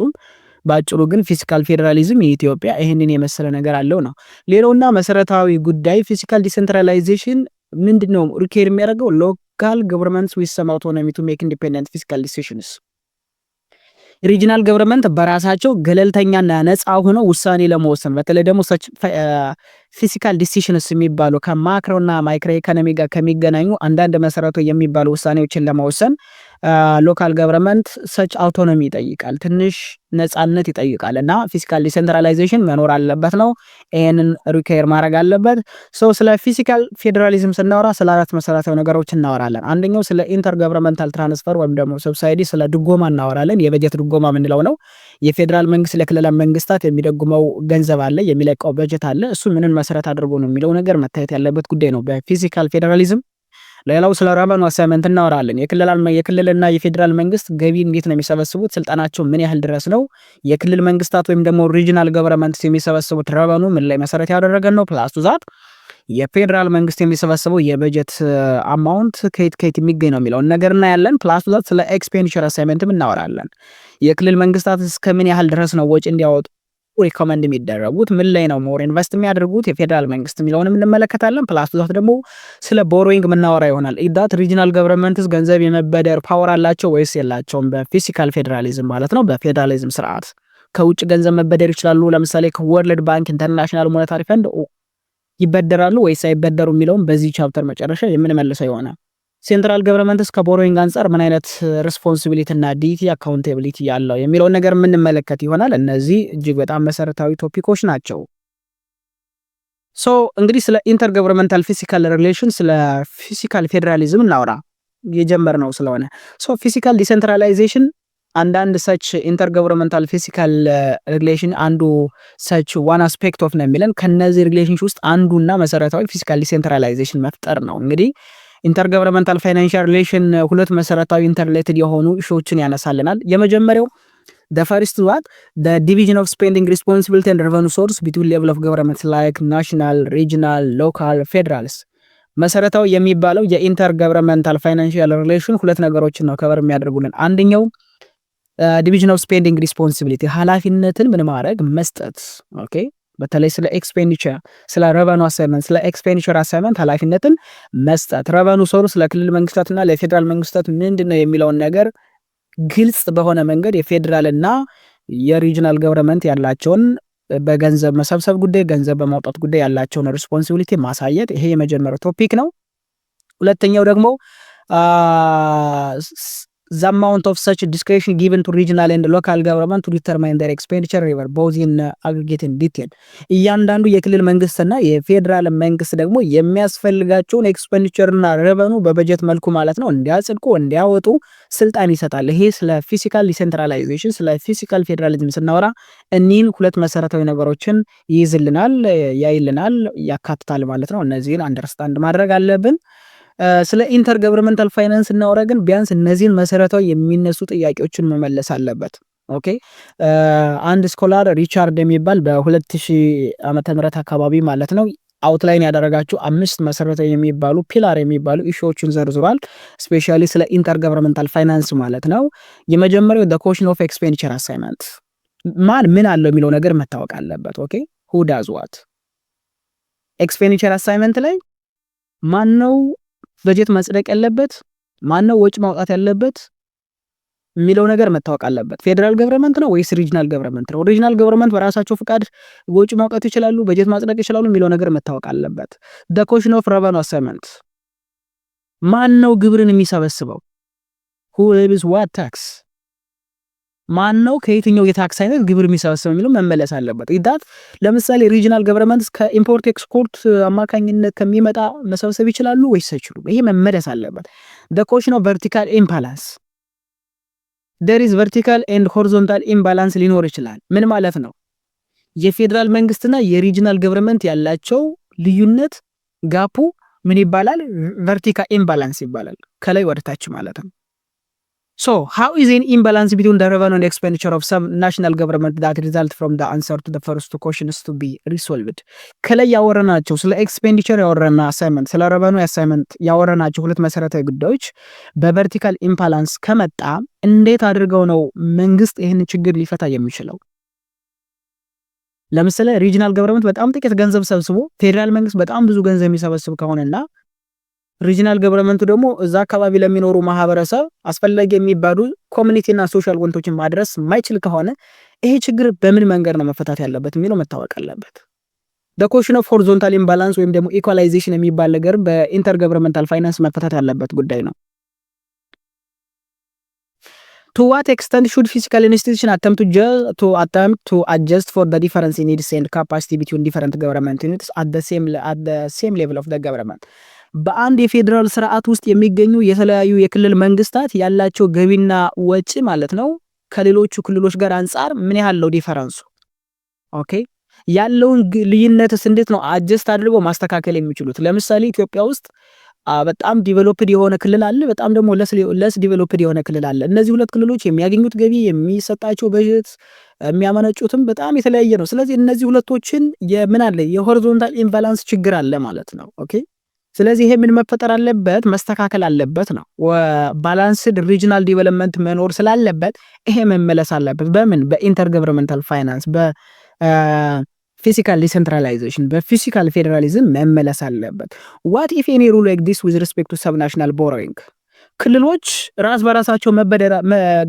ባጭሩ ግን ፊስካል ፌዴራሊዝም የኢትዮጵያ ይህንን የመሰለ ነገር አለው ነው። ሌላውና መሰረታዊ ጉዳይ ፊስካል ዲሴንትራላይዜሽን ምንድነው ሪኬር የሚያደርገው? ሎካል ገቨርንመንትስ ዊዝ ሰም አውቶኖሚ ቱ ሜክ ኢንዲፔንደንት ፊስካል ዲሲዥንስ። ሪጂናል ገቨርንመንት በራሳቸው ገለልተኛና ነፃ ሆነው ውሳኔ ለመወሰን በተለይ ደግሞ ፊስካል ዲሲዥንስ የሚባሉ ከማክሮና ማይክሮ ኢኮኖሚ ጋር ከሚገናኙ አንዳንድ መሰረታዊ የሚባሉ ውሳኔዎችን ለመወሰን ሎካል ገቨርንመንት ሰች አውቶኖሚ ይጠይቃል፣ ትንሽ ነፃነት ይጠይቃል እና ፊስካል ዲሴንትራላይዜሽን መኖር አለበት ነው። ይሄንን ሪኳየር ማድረግ አለበት። ስለ ፊስካል ፌዴራሊዝም ስናወራ ስለ አራት መሰረታዊ ነገሮች እናወራለን። አንደኛው ስለ ኢንተር ገቨርንመንታል ትራንስፈር ወይም ደግሞ ሰብሳይዲ፣ ስለ ድጎማ እናወራለን። የበጀት ድጎማ ምንለው ነው። የፌዴራል መንግስት ለክልል መንግስታት የሚደጉመው ገንዘብ አለ፣ የሚለቀው በጀት አለ። እሱ ምንን መሰረት አድርጎ ነው የሚለው ነገር መታየት ያለበት ጉዳይ ነው በፊስካል ፌዴራሊዝም። ሌላው ስለ ረቨኑ አሳይመንት እናወራለን። የክልልና የፌዴራል መንግስት ገቢ እንዴት ነው የሚሰበስቡት? ስልጣናቸው ምን ያህል ድረስ ነው? የክልል መንግስታት ወይም ደግሞ ሪጂናል ገቨርንመንትስ የሚሰበስቡት ረቨኑ ምን ላይ መሰረት ያደረገ ነው? ፕላስ ዛት የፌዴራል መንግስት የሚሰበስበው የበጀት አማውንት ከየት የሚገኝ ነው የሚለውን ነገር እናያለን። ፕላስ ዛት ስለ ኤክስፔንዲቸር አሳይመንትም እናወራለን። የክልል መንግስታት እስከ ምን ያህል ድረስ ነው ወጪ እንዲያወጡ ሪኮመንድ የሚደረጉት፣ ምን ላይ ነው ሞር ኢንቨስት የሚያደርጉት የፌዴራል መንግስት የሚለውንም እንመለከታለን። ፕላስ ዛት ደግሞ ስለ ቦሮዊንግ ምናወራ ይሆናል። ኢዳት ሪጂናል ገቨርንመንትስ ገንዘብ የመበደር ፓወር አላቸው ወይስ የላቸውም? በፊስካል ፌዴራሊዝም ማለት ነው። በፌዴራሊዝም ስርዓት ከውጭ ገንዘብ መበደር ይችላሉ። ለምሳሌ ከወርልድ ባንክ፣ ኢንተርናሽናል ሞኔታሪ ፈንድ ይበደራሉ ወይስ አይበደሩ የሚለውም በዚህ ቻፕተር መጨረሻ የምንመልሰው ይሆናል። ሴንትራል ገቨርንመንትስ ከቦሮዊንግ አንጻር ምን አይነት ሪስፖንሲቢሊቲ እና ዲቲ አካውንታቢሊቲ ያለው የሚለውን ነገር የምንመለከት ይሆናል። እነዚህ እጅግ በጣም መሰረታዊ ቶፒኮች ናቸው። እንግዲህ ስለ ኢንተር ገቨርንመንታል ፊስካል ሪሌሽን፣ ስለ ፊስካል ፌዴራሊዝም እናውራ የጀመርነው ስለሆነ። ፊስካል ዲሴንትራላይዜሽን አንዳንድ ሰች ኢንተር ገቨርንመንታል ፊስካል ሪሌሽን አንዱ ሰች ዋን አስፔክት ኦፍ ነው የሚለን። ከነዚህ ሪሌሽንስ ውስጥ አንዱና መሰረታዊ ፊስካል ዲሴንትራላይዜሽን መፍጠር ነው። እንግዲህ ኢንተር ገቨርንመንታል ፋይናንሻል ሪሌሽን ሁለት መሰረታዊ ኢንተርሌትድ የሆኑ ኢሹዎችን ያነሳልናል። የመጀመሪያው the first what the division of spending responsibility and revenue source between level of governments like national, regional, local, federals መሰረታዊ የሚባለው የኢንተር ገቨርንመንታል ፋይናንሻል ሪሌሽን ሁለት ነገሮችን ነው ከበር የሚያደርጉልን። አንደኛው ዲቪዥን ኦፍ ስፔንዲንግ ሪስፖንሲቢሊቲ ኃላፊነትን ምን ማድረግ መስጠት። ኦኬ በተለይ ስለ ኤክስፔንዲቸር ስለ ረቨኑ አሳይመንት ስለ ኤክስፔንዲቸር አሳይመንት ኃላፊነትን መስጠት። ረቨኑ ሶርስ ለክልል መንግስታትና ለፌዴራል መንግስታት ምንድነው የሚለውን ነገር ግልጽ በሆነ መንገድ የፌዴራልና የሪጂናል ገቨርንመንት ያላቸውን በገንዘብ መሰብሰብ ጉዳይ ገንዘብ በማውጣት ጉዳይ ያላቸውን ሪስፖንሲቢሊቲ ማሳየት፣ ይሄ የመጀመሪያው ቶፒክ ነው። ሁለተኛው ደግሞ the amount of such discretion given to regional and local government to determine their expenditure river both in aggregate and detail እያንዳንዱ የክልል መንግስትና የፌዴራል መንግስት ደግሞ የሚያስፈልጋቸውን ኤክስፔንዲቸርና ረቨኑ በበጀት መልኩ ማለት ነው እንዲያጽድቁ እንዲያወጡ ስልጣን ይሰጣል። ይሄ ስለ ፊስካል ዲሴንትራላይዜሽን ስለ ፊስካል ፌዴራሊዝም ስናወራ እኒህን ሁለት መሰረታዊ ነገሮችን ይይዝልናል፣ ያይልናል፣ ያካትታል ማለት ነው። እነዚህን አንደርስታንድ ማድረግ አለብን። ስለ ኢንተር ገቨርንመንታል ፋይናንስ እናወራ ግን ቢያንስ እነዚህን መሰረታዊ የሚነሱ ጥያቄዎችን መመለስ አለበት። ኦኬ አንድ ስኮላር ሪቻርድ የሚባል በ2000 ዓመተ ምህረት አካባቢ ማለት ነው አውትላይን ያደረጋቸው 5 መሰረታዊ የሚባሉ ፒላር የሚባሉ ኢሹዎችን ዘርዝሯል። ስፔሻሊ ስለ ኢንተር ገቨርንመንታል ፋይናንስ ማለት ነው። የመጀመሪያው the question of expenditure assignment ማን ምን አለው የሚለው ነገር መታወቅ አለበት። ኦኬ who does what expenditure assignment ላይ ማን ነው በጀት ማጽደቅ ያለበት፣ ማን ነው ወጪ ማውጣት ያለበት የሚለው ነገር መታወቅ አለበት። ፌደራል ገቨርንመንት ነው ወይስ ሪጂናል ገቨርንመንት ነው? ሪጂናል ገቨርንመንት በራሳቸው ፍቃድ ወጪ ማውጣት ይችላሉ፣ በጀት ማጽደቅ ይችላሉ የሚለው ነገር መታወቅ አለበት። the question of revenue assignment ማን ነው ግብርን የሚሰበስበው? who is what tax ማን ነው ከየትኛው የታክስ አይነት ግብር የሚሰበስበው የሚለው መመለስ አለበት። ይዳት ለምሳሌ ሪጂናል ገቨርንመንት ከኢምፖርት ኤክስፖርት አማካኝነት ከሚመጣ መሰብሰብ ይችላሉ ወይስ አይችሉም? ይሄ መመለስ አለበት። the question of vertical imbalance there is vertical and horizontal imbalance ሊኖር ይችላል። ምን ማለት ነው? የፌደራል መንግስትና የሪጂናል ገቨርንመንት ያላቸው ልዩነት ጋፑ ምን ይባላል? vertical imbalance ይባላል። ከላይ ወደ ታች ማለት ነው። so how is an imbalance between the revenue and expenditure of some national government that result from the answer to the first two questions to be resolved? ከላይ ያወራናቸው ስለ ኤክስፔንዲቸር ያወራና አሳይመንት ስለ revenue አሳይመንት ያወራናቸው ሁለት መሰረታዊ ጉዳዮች በቨርቲካል ኢምባላንስ ከመጣ እንዴት አድርገው ነው መንግስት ይሄን ችግር ሊፈታ የሚችለው? ለምሳሌ ሪጂናል ገቨርንመንት በጣም ጥቂት ገንዘብ ሰብስቦ ፌደራል መንግስት በጣም ብዙ ገንዘብ የሚሰበስብ ከሆነና ሪጂናል ገቨርንመንቱ ደግሞ እዛ አካባቢ ለሚኖሩ ማህበረሰብ አስፈላጊ የሚባሉ ኮሚኒቲና ሶሻል ወንቶችን ማድረስ ማይችል ከሆነ ይሄ ችግር በምን መንገድ ነው መፈታት ያለበት የሚለው መታወቅ አለበት። the question of horizontal imbalance ወይም ደግሞ ኢኳላይዜሽን የሚባል ነገር በኢንተር ገቨርንመንታል ፋይናንስ መፈታት ያለበት ጉዳይ ነው። to what extent should fiscal institution attempt to adjust for the difference in needs and capacity between different government units at the same level of the government? በአንድ የፌደራል ስርዓት ውስጥ የሚገኙ የተለያዩ የክልል መንግስታት ያላቸው ገቢና ወጪ ማለት ነው ከሌሎቹ ክልሎች ጋር አንፃር ምን ያህል ነው ዲፈረንሱ? ኦኬ ያለውን ልዩነትስ እንዴት ነው አጀስት አድርገው ማስተካከል የሚችሉት? ለምሳሌ ኢትዮጵያ ውስጥ በጣም ዲቨሎፕድ የሆነ ክልል አለ፣ በጣም ደግሞ ለስ ዲቨሎፕድ የሆነ ክልል አለ። እነዚህ ሁለት ክልሎች የሚያገኙት ገቢ የሚሰጣቸው በጀት የሚያመነጩትም በጣም የተለያየ ነው። ስለዚህ እነዚህ ሁለቶችን የምን አለ የሆሪዞንታል ኢምባላንስ ችግር አለ ማለት ነው። ኦኬ ስለዚህ ይሄ ምን መፈጠር አለበት? መስተካከል አለበት ነው። ባላንስድ ሪጂናል ዲቨሎፕመንት መኖር ስላለበት ይሄ መመለስ አለበት። በምን በኢንተር ገቨርንመንታል ፋይናንስ በፊዚካል ዲሴንትራላይዜሽን በፊዚካል ፌደራሊዝም መመለስ አለበት። what if any rule like this with respect to subnational borrowing ክልሎች ራስ በራሳቸው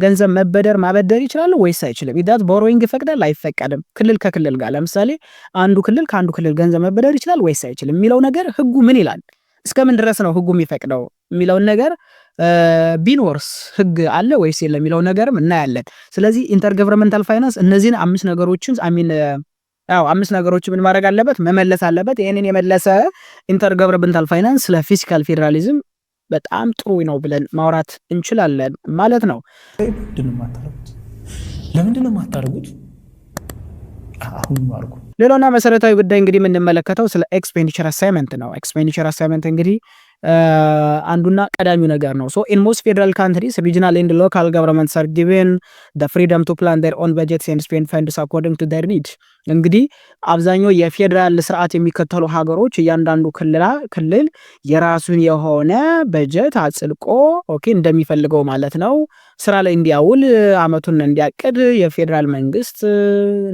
ገንዘብ መበደር ማበደር ይችላሉ ወይስ አይችልም? ይዳት ቦሮዊንግ ይፈቅዳል አይፈቀድም? ክልል ከክልል ጋር ለምሳሌ አንዱ ክልል ከአንዱ ክልል ገንዘብ መበደር ይችላል ወይስ አይችልም የሚለው ነገር ህጉ ምን ይላል? እስከምን ድረስ ነው ህጉ የሚፈቅደው የሚለው ነገር ቢኖርስ ህግ አለ ወይስ የለም የሚለው ነገርም እናያለን። ስለዚህ ኢንተር ገቨርንመንታል ፋይናንስ እነዚህን 5 ነገሮችን አምስት ነገሮች ምን ማድረግ አለበት? መመለስ አለበት። ይሄንን የመለሰ ኢንተር ገቨርንመንታል ፋይናንስ ለፊስካል ፌደራሊዝም በጣም ጥሩ ነው ብለን ማውራት እንችላለን ማለት ነው። ለምንድነው የማታደርጉት? አሁን ማርኩ ሌላውና መሰረታዊ ጉዳይ እንግዲህ የምንመለከተው ስለ ኤክስፔንዲቸር አሳይመንት ነው። ኤክስፔንዲቸር አሳይመንት እንግዲህ አንዱና ቀዳሚው ነገር ነው። so in most federal countries regional and local governments are given the freedom to plan their own budgets and spend funds according to their need እንግዲህ አብዛኛው የፌደራል ስርዓት የሚከተሉ ሀገሮች እያንዳንዱ ክልል የራሱን የሆነ በጀት አጽድቆ ኦኬ እንደሚፈልገው ማለት ነው ስራ ላይ እንዲያውል አመቱን እንዲያቅድ የፌደራል መንግስት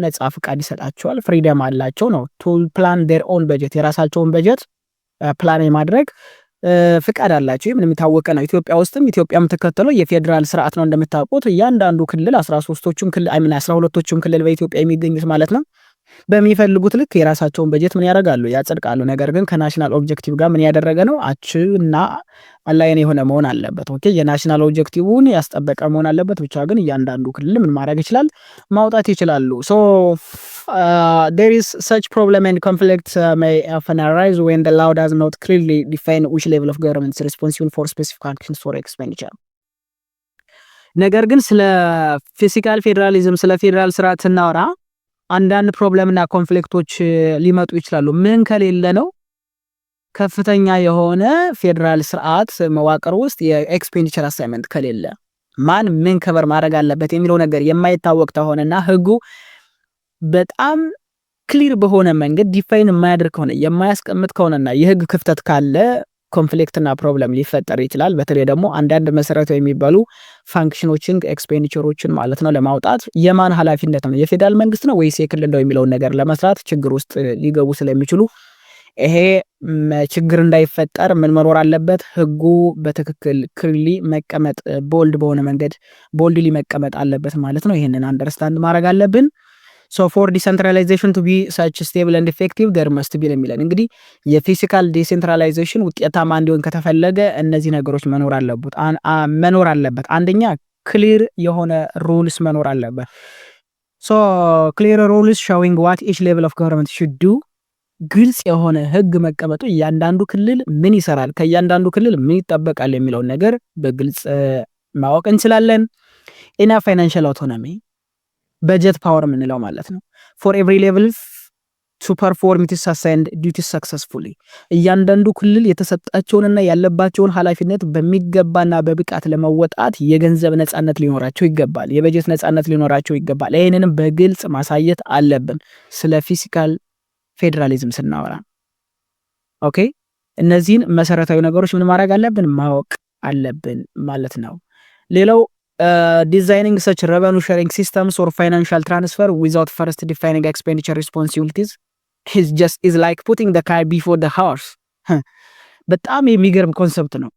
ነጻ ፍቃድ ይሰጣቸዋል። ፍሪደም አላቸው ነው to plan their own budget የራሳቸውን በጀት ፕላን የማድረግ ፍቃድ አላቸው። ምንም የታወቀ ነው። ኢትዮጵያ ውስጥም ኢትዮጵያም ተከተለው የፌደራል ስርዓት ነው እንደምታውቁት። እያንዳንዱ ክልል 13ቶቹም ክልል 12ቶቹም ክልል በኢትዮጵያ የሚገኙት ማለት ነው በሚፈልጉት ልክ የራሳቸውን በጀት ምን ያደርጋሉ ያጸድቃሉ። ነገር ግን ከናሽናል ኦብጀክቲቭ ጋር ምን ያደረገ ነው አችና አላየን የሆነ መሆን አለበት። ኦኬ የናሽናል ኦብጀክቲቭን ያስጠበቀ መሆን አለበት። ብቻ ግን እያንዳንዱ ክልል ምን ማድረግ ይችላል ማውጣት ይችላሉ። so there is such problem and conflict may often arise when the law does not clearly define which level of government is responsible for specific actions for expenditure ነገር ግን ስለ ፊስካል ፌደራሊዝም ስለ ፌደራል ስርዓት ስናወራ አንዳንድ ፕሮብለምና ኮንፍሊክቶች ሊመጡ ይችላሉ። ምን ከሌለ ነው ከፍተኛ የሆነ ፌደራል ስርዓት መዋቅር ውስጥ የኤክስፔንዲቸር አሳይመንት ከሌለ ማን ምን ከበር ማድረግ አለበት የሚለው ነገር የማይታወቅ ከሆነና ህጉ በጣም ክሊር በሆነ መንገድ ዲፋይን የማያደርግ ከሆነ የማያስቀምጥ ከሆነና የህግ ክፍተት ካለ ኮንፍሊክትና ፕሮብለም ሊፈጠር ይችላል። በተለይ ደግሞ አንዳንድ መሰረታዊ የሚባሉ ፋንክሽኖችን ኤክስፔንዲቸሮችን ማለት ነው ለማውጣት የማን ኃላፊነት ነው የፌደራል መንግስት ነው ወይስ የክልል ነው የሚለውን ነገር ለመስራት ችግር ውስጥ ሊገቡ ስለሚችሉ ይሄ ችግር እንዳይፈጠር ምን መኖር አለበት? ህጉ በትክክል ክሊርሊ መቀመጥ ቦልድ በሆነ መንገድ ቦልድሊ መቀመጥ አለበት ማለት ነው። ይሄንን አንደርስታንድ ማድረግ አለብን። So for decentralization to be such stable and effective there must be የሚለን እንግዲህ የፊዚካል ዲሴንትራላይዜሽን ውጤታማ እንዲሆን ከተፈለገ እነዚህ ነገሮች መኖር አለበት። አንደኛ ክሊር የሆነ ሩልስ መኖር አለበት። So clear rules showing what each level of government should do ግልጽ የሆነ ህግ መቀመጡ እያንዳንዱ ክልል ምን ይሰራል ከእያንዳንዱ ክልል ምን ይጠበቃል የሚለውን ነገር በግልጽ ማወቅ እንችላለን። ኢና ፋይናንሻል አውቶኖሚ በጀት ፓወር የምንለው ማለት ነው። for every level to perform its assigned duties successfully እያንዳንዱ ክልል የተሰጣቸውንና ያለባቸውን ኃላፊነት በሚገባና በብቃት ለመወጣት የገንዘብ ነጻነት ሊኖራቸው ይገባል፣ የበጀት ነጻነት ሊኖራቸው ይገባል። ይሄንንም በግልጽ ማሳየት አለብን ስለ ፊዚካል ፌደራሊዝም ስናወራ። ኦኬ እነዚህን መሰረታዊ ነገሮች ምን ማድረግ አለብን ማወቅ አለብን ማለት ነው። ሌላው designing such revenue sharing systems or financial transfer without first defining expenditure responsibilities is like putting the car before the horse በጣም የሚገርም ኮንሰፕት ነው።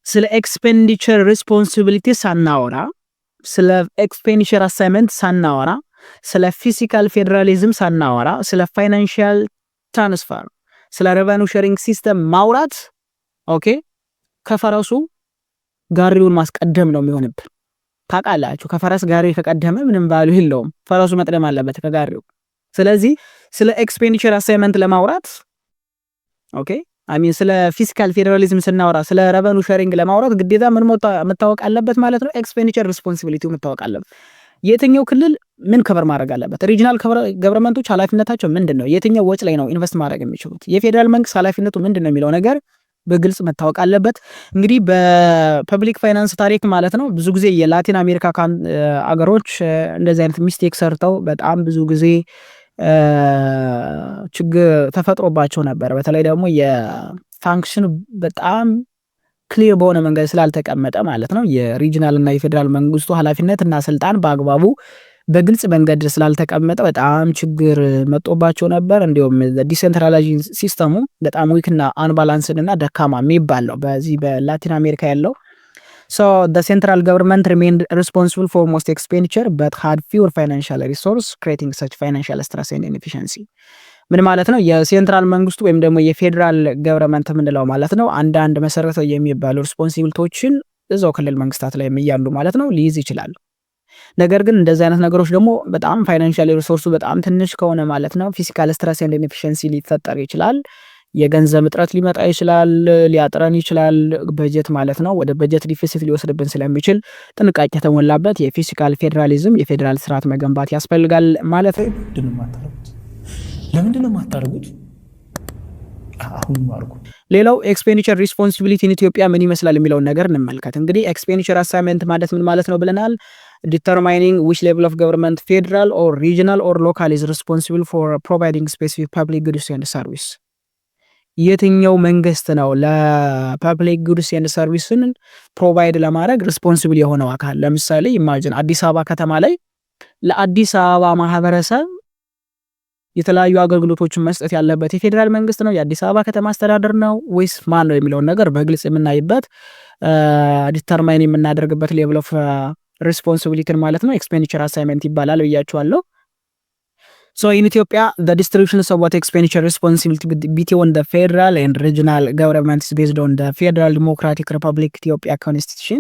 ስለ ኤክስፔንዲቸር ሪስፖንሲቢሊቲ ሳናወራ፣ ስለ ኤክስፔንዲቸር አሳይመንት ሳናወራ፣ ስለ ፊዚካል ፌደራሊዝም ሳናወራ፣ ስለ ፋይናንሻል ትራንስፈር፣ ስለ ሬቨኒው ሼሪንግ ሲስተም ማውራት ኦኬ ከፈረሱ ጋሪውን ማስቀደም ነው የሚሆንብን። ታውቃላችሁ ከፈረስ ጋሪ ከቀደመ ምንም ባሉ የለውም፣ ፈረሱ መቅደም አለበት ከጋሪው። ስለዚህ ስለ ኤክስፔንዲቸር አሳይመንት ለማውራት ኦኬ ስለ ፊዚካል ፌደራሊዝም ስናወራ፣ ስለ ሬቨኒው ሼሪንግ ለማውራት ግዴታ ምን መታወቅ አለበት ማለት ነው? ኤክስፔንዲቸር ሪስፖንሲቢሊቲው መታወቅ አለበት። የትኛው ክልል ምን ከበር ማድረግ አለበት? ሪጂናል ገቨርንመንቶች ኃላፊነታቸው ምንድነው? የትኛው ወጭ ላይ ነው ኢንቨስት ማድረግ የሚችሉት? የፌደራል መንግስት ኃላፊነቱ ምንድነው የሚለው ነገር በግልጽ መታወቅ አለበት። እንግዲህ በፐብሊክ ፋይናንስ ታሪክ ማለት ነው ብዙ ጊዜ የላቲን አሜሪካ አገሮች እንደዚህ አይነት ሚስቴክ ሰርተው በጣም ብዙ ጊዜ ችግር ተፈጥሮባቸው ነበር። በተለይ ደግሞ የፋንክሽን በጣም ክሊር በሆነ መንገድ ስላልተቀመጠ ማለት ነው የሪጂናል እና የፌደራል መንግስቱ ኃላፊነት እና ስልጣን በአግባቡ በግልጽ መንገድ ስላልተቀመጠ በጣም ችግር መጦባቸው ነበር። እንዲሁም ዲሴንትራላይዜሽን ሲስተሙ በጣም ዊክና አንባላንስድ እና ደካማ የሚባል ነው በዚህ በላቲን አሜሪካ ያለው። so the central government remained responsible for most expenditure but had fewer financial resources creating such financial stress and inefficiency ምን ማለት ነው? የሴንትራል መንግስቱ ወይም ደግሞ የፌደራል ገቨርንመንት ምንለው ማለት ነው አንዳንድ መሰረታዊ የሚባሉ ሪስፖንሲቢሊቲዎችን እዛው ክልል መንግስታት ላይ የሚያሉ ማለት ነው ሊይዝ ይችላል። ነገር ግን እንደዚህ አይነት ነገሮች ደግሞ በጣም ፋይናንሻል ሪሶርሱ በጣም ትንሽ ከሆነ ማለት ነው ፊዚካል ስትረስ ኤንድ ኢንኤፊሺየንሲ ሊፈጠር ይችላል። የገንዘብ እጥረት ሊመጣ ይችላል፣ ሊያጥረን ይችላል በጀት ማለት ነው። ወደ በጀት ዲፊሲት ሊወስድብን ስለሚችል ጥንቃቄ የተሞላበት የፊዚካል ፌደራሊዝም የፌደራል ስርዓት መገንባት ያስፈልጋል ማለት ነው። ለምንድነው የማታደርጉት? አሁን ማርኩ። ሌላው ኤክስፔንዲቸር ሪስፖንሲቢሊቲ ኢን ኢትዮጵያ ምን ይመስላል የሚለውን ነገር እንመልከት። እንግዲህ ኤክስፔንዲቸር አሳይመንት ማለት ምን ማለት ነው ብለናል። determining which level of government federal or regional or local is responsible for providing specific public goods and service የትኛው መንግስት ነው ለፐብሊክ ጉድስ ኤንድ ሰርቪስን ፕሮቫይድ ለማድረግ ሪስፖንሲብል የሆነው አካል? ለምሳሌ ኢማጂን አዲስ አበባ ከተማ ላይ ለአዲስ አበባ ማህበረሰብ የተለያዩ አገልግሎቶችን መስጠት ያለበት የፌደራል መንግስት ነው፣ የአዲስ አበባ ከተማ አስተዳደር ነው ወይስ ማን ነው የሚለውን ነገር በግልጽ የምናይበት ዲተርማይን የምናደርግበት ሌቭል ኦፍ ሪስፖንሲቢሊቲ ማለት ነው ኤክስፔንዲቸር አሳይመንት ይባላል ብያችኋለሁ። So in Ethiopia, the distribution of what expenditure responsibility between the federal and regional governments is based on the Federal Democratic Republic Ethiopia Constitution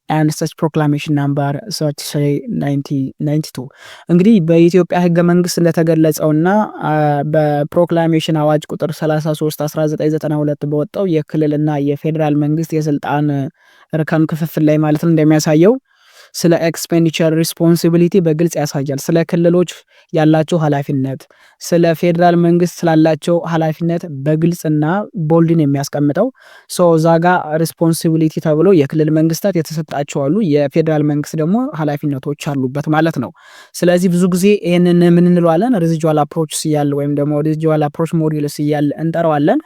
and such proclamation number 1992 እንግዲህ በኢትዮጵያ ህገ መንግስት እንደተገለጸውና በፕሮክላሜሽን አዋጅ ቁጥር 33 1992 በወጣው የክልልና የፌደራል መንግስት የስልጣን እርከን ክፍፍል ላይ ማለት ነው እንደሚያሳየው ስለ ኤክስፔንዲቸር ሪስፖንሲቢሊቲ በግልጽ ያሳያል። ስለ ክልሎች ያላቸው ኃላፊነት፣ ስለ ፌዴራል መንግስት ስላላቸው ኃላፊነት በግልጽና ቦልድን የሚያስቀምጠው እዛ ጋ ሪስፖንሲቢሊቲ ተብሎ የክልል መንግስታት የተሰጣቸው አሉ፣ የፌዴራል መንግስት ደግሞ ኃላፊነቶች አሉበት ማለት ነው። ስለዚህ ብዙ ጊዜ ይህንን ምን እንለዋለን? ሬዚጁዋል አፕሮች እያለ ወይም ደግሞ ሬዚጁዋል አፕሮች ሞዴልስ እያለ እንጠራዋለን።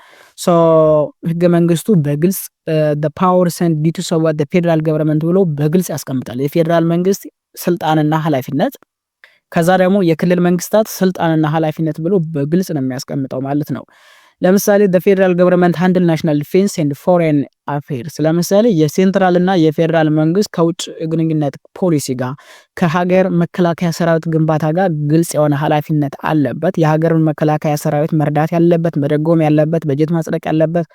ህገ መንግስቱ በግልጽ ፓወርስ ኤንድ ዲዩቲስ ኦፍ ዘ ፌዴራል ገቨርንመንት ብሎ በግልጽ ያስቀምጣል። የፌዴራል መንግስት ስልጣንና ኃላፊነት፣ ከዛ ደግሞ የክልል መንግስታት ስልጣንና ኃላፊነት ብሎ በግልጽ ነው የሚያስቀምጠው ማለት ነው። ለምሳሌ ፌዴራል ገቨርንመንት ሃንድል ናሽናል ዲፌንስ ኤንድ ፎሬን አፌርስ። ለምሳሌ የሴንትራል እና የፌዴራል መንግስት ከውጭ ግንኙነት ፖሊሲ ጋር ከሀገር መከላከያ ሰራዊት ግንባታ ጋር ግልጽ የሆነ ኃላፊነት አለበት። የሀገርን መከላከያ ሰራዊት መርዳት ያለበት፣ መደጎም ያለበት፣ በጀት ማጽደቅ ያለበት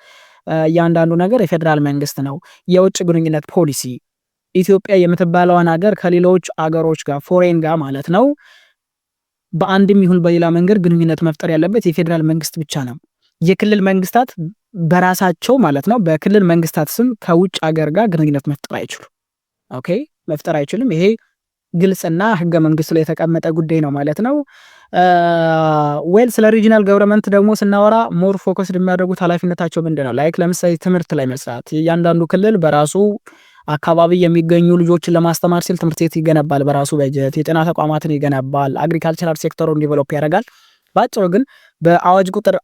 እያንዳንዱ ነገር የፌዴራል መንግስት ነው። የውጭ ግንኙነት ፖሊሲ ኢትዮጵያ የምትባለውን ሀገር ከሌሎች አገሮች ጋር ፎሬን ጋር ማለት ነው በአንድም ይሁን በሌላ መንገድ ግንኙነት መፍጠር ያለበት የፌዴራል መንግስት ብቻ ነው። የክልል መንግስታት በራሳቸው ማለት ነው በክልል መንግስታት ስም ከውጭ ሀገር ጋር ግንኙነት መፍጠር አይችሉም። ኦኬ መፍጠር አይችልም። ይሄ ግልጽና ህገ መንግስቱ ላይ የተቀመጠ ጉዳይ ነው ማለት ነው። ስለ ሪጂናል ገቨርንመንት ደግሞ ስናወራ ሞር ፎከስድ የሚያደርጉት ኃላፊነታቸው ምንድነው? ላይክ ለምሳሌ ትምህርት ላይ መስራት። እያንዳንዱ ክልል በራሱ አካባቢ የሚገኙ ልጆችን ለማስተማር ሲል ትምህርት ቤት ይገነባል በራሱ በጀት፣ የጤና ተቋማትን ይገነባል፣ አግሪካልቸራል ሴክተሩን ዲቨሎፕ ያደርጋል። ባጭሩ ግን በአዋጅ ቁጥር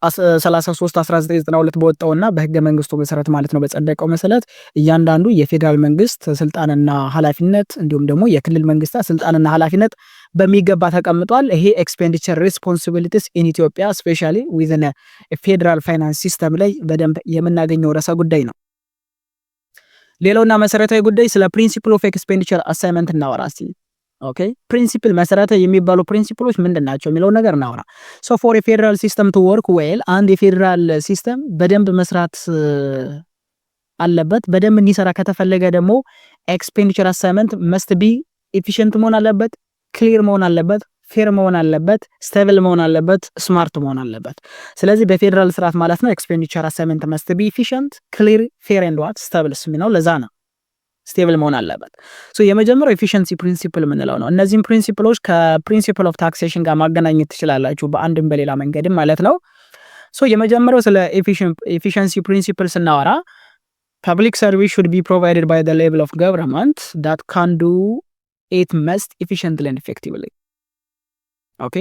33 1992 በወጣውና በህገ መንግስቱ መሰረት ማለት ነው በጸደቀው መሰረት እያንዳንዱ የፌዴራል መንግስት ስልጣንና ኃላፊነት እንዲሁም ደግሞ የክልል መንግስታት ስልጣንና ኃላፊነት በሚገባ ተቀምጧል። ይሄ ኤክስፔንዲቸር ሪስፖንሲቢሊቲስ ኢን ኢትዮጵያ ስፔሻሊ ዊዝን ፌዴራል ፋይናንስ ሲስተም ላይ በደንብ የምናገኘው ርዕሰ ጉዳይ ነው። ሌላውና መሰረታዊ ጉዳይ ስለ ፕሪንሲፕል ኦፍ ኤክስፔንዲቸር አሳይመንት እናወራ እስቲ። ኦኬ ፕሪንሲፕል መሰረታዊ የሚባሉ ፕሪንሲፕሎች ምንድን ናቸው የሚለው ነገር እናወራ። ፎር የፌዴራል ሲስተም ቱ ወርክ ዌል፣ አንድ የፌዴራል ሲስተም በደንብ መስራት አለበት። በደንብ እንዲሰራ ከተፈለገ ደግሞ ኤክስፔንዲቸር አሳይመንት መስት ቢ ኤፊሽንት መሆን አለበት፣ ክሊር መሆን አለበት፣ ፌር መሆን አለበት፣ ስቴብል መሆን አለበት፣ ስማርት መሆን አለበት። ስለዚህ በፌዴራል ስርዓት ማለት ነው ኤክስፔንዲቸር አሳይመንት መስት ቢ ኤፊሽንት፣ ክሊር፣ ፌር ኤንድ ዋት ስቴብልስ የሚለው ለዛ ነው ስቴብል መሆን አለበት። የመጀመሪያው ኤፊሽንሲ ፕሪንሲፕል የምንለው ነው። እነዚህም ፕሪንሲፕሎች ከፕሪንሲፕል ኦፍ ታክሴሽን ጋር ማገናኘት ትችላላችሁ በአንድም በሌላ መንገድም ማለት ነው። የመጀመሪያው ስለ ኤፊሽንሲ ፕሪንሲፕል ስናወራ ፐብሊክ ሰርቪስ ሹድ ቢ ፕሮቫይድድ ባይ ዘ ሌቭል ኦፍ ገቨርንመንት ዳት ካን ዱ ኢት መስት ኤፊሽንትሊ ኤንድ ኢፌክቲቭሊ። ኦኬ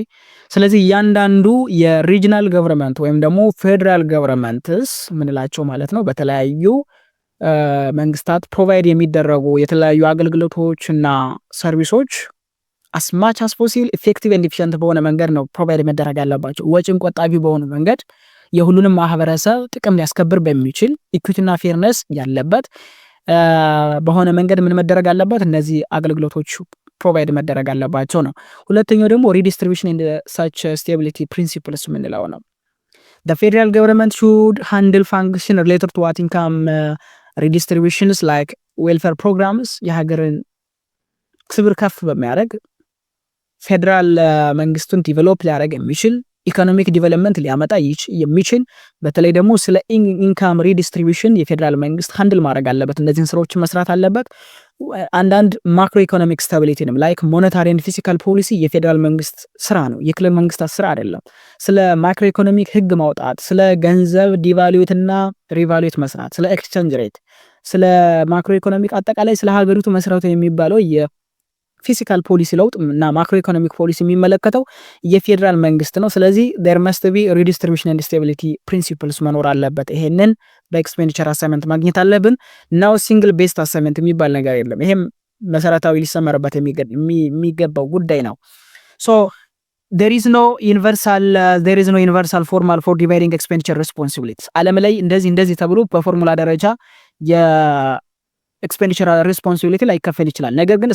ስለዚህ እያንዳንዱ የሪጂናል ገቨርንመንት ወይም ደግሞ ፌዴራል ገቨርንመንትስ ምንላቸው ማለት ነው በተለያዩ መንግስታት ፕሮቫይድ የሚደረጉ የተለያዩ አገልግሎቶች እና ሰርቪሶች አስማች አስፖሲል ኢፌክቲቭ ኤንድ ኤፊሽንት በሆነ መንገድ ነው ፕሮቫይድ መደረግ ያለባቸው። ወጪን ቆጣቢ በሆነ መንገድ የሁሉንም ማህበረሰብ ጥቅም ሊያስከብር በሚችል ኢኩዊቲና ፌርነስ ያለበት በሆነ መንገድ ምን መደረግ አለበት? እነዚህ አገልግሎቶች ፕሮቫይድ መደረግ አለባቸው ነው። ሁለተኛው ደግሞ ሪዲስትሪቢዩሽን ኤንድ ሰች ስቴቢሊቲ ፕሪንሲፕልስ የምንለው ነው። the federal government should handle function related to what income redistributions like welfare programs የሀገርን ክብር ከፍ በሚያደርግ ፌዴራል መንግስቱን ዲቨሎፕ ሊያደርግ የሚችል ኢኮኖሚክ ዲቨሎፕመንት ሊያመጣ የሚችል በተለይ ደግሞ ስለ ኢንካም ሪዲስትሪቢዩሽን የፌዴራል መንግስት ሃንድል ማድረግ አለበት። እነዚህን ስራዎችን መስራት አለበት። አንዳንድ ማክሮ ኢኮኖሚክ ስታቢሊቲንም ላይክ ሞኔታሪ ኤንድ ፊስካል ፖሊሲ የፌዴራል መንግስት ስራ ነው፣ የክልል መንግስታት ስራ አይደለም። ስለ ማክሮ ኢኮኖሚክ ህግ ማውጣት፣ ስለ ገንዘብ ዲቫሉዌት እና ሪቫሉዌት መስራት፣ ስለ ኤክስቼንጅ ሬት፣ ስለ ማክሮ ኢኮኖሚክ አጠቃላይ ስለ ሀገሪቱ መሰረታዊ የሚባለው ፊስካል ፖሊሲ ለውጥ እና ማክሮ ኢኮኖሚክ ፖሊሲ የሚመለከተው የፌዴራል መንግስት ነው። ስለዚህ there must be redistribution and stability principles መኖር አለበት። ይሄንን በኤክስፔንዲቸር አሳይመንት ማግኘት አለብን። ናው ሲንግል ቤስድ አሳይመንት የሚባል ነገር የለም። ይሄም መሰረታዊ ሊሰመርበት የሚገባው ጉዳይ ነው። there is no universal formula for dividing expenditure responsibilities። ዓለም ላይ እንደዚህ ተብሎ በፎርሙላ ደረጃ የኤክስፔንዲቸር ሬስፖንሲቢሊቲ ላይ ይከፈል ይችላል። ነገር ግን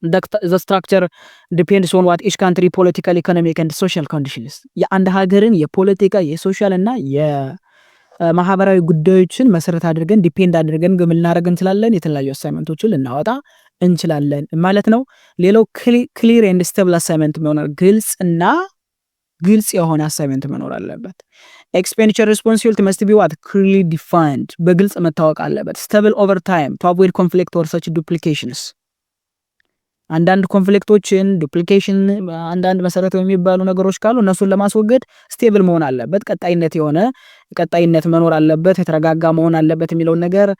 the structure depends on what each country political, economic and social conditions የአንድ ሀገርን የፖለቲካ የሶሻል እና የማህበራዊ ጉዳዮችን መሰረት አድርገን ዲፔንድ አድርገን ልናደርግ እንችላለን። የተለያዩ አሳይመንቶችን ልናወጣ እንችላለን ማለት ነው። ሌላው ክሊር ኤንድ ስቴብል አሳይመንት መሆን ግልጽ የሆነ አሳይመንት መኖር አለበት። expenditure responsibility must be what clearly defined በግልጽ መታወቅ አለበት stable over time to avoid conflict or such duplications አንዳንድ ኮንፍሊክቶችን ዱፕሊኬሽን አንዳንድ መሰረታዊ የሚባሉ ነገሮች ካሉ እነሱን ለማስወገድ ስቴብል መሆን አለበት ቀጣይነት መኖር አለበት የተረጋጋ መሆን አለበት የሚለው ነገር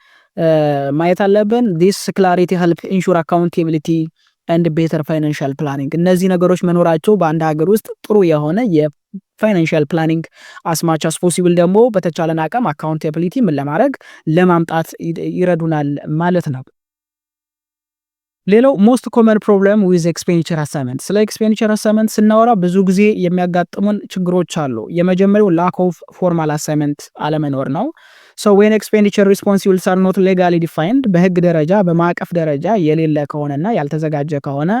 ማየት አለብን this clarity help ensure accountability and better financial planning እነዚህ ነገሮች መኖራቸው በአንድ ሀገር ውስጥ ጥሩ የሆነ የፋይናንሻል ፕላኒንግ as much as possible ደግሞ በተቻለን አቅም accountability ምን ለማድረግ ለማምጣት ይረዱናል ማለት ነው ሌላው most common problem with expenditure assignment ስለ expenditure assignment ስናወራ ብዙ ጊዜ የሚያጋጥሙን ችግሮች አሉ የመጀመሪያው lack of formal assignment አለመኖር ነው so when expenditure responsibilities are not legally defined በህግ ደረጃ በማዕቀፍ ደረጃ የሌለ ከሆነና ያልተዘጋጀ ከሆነ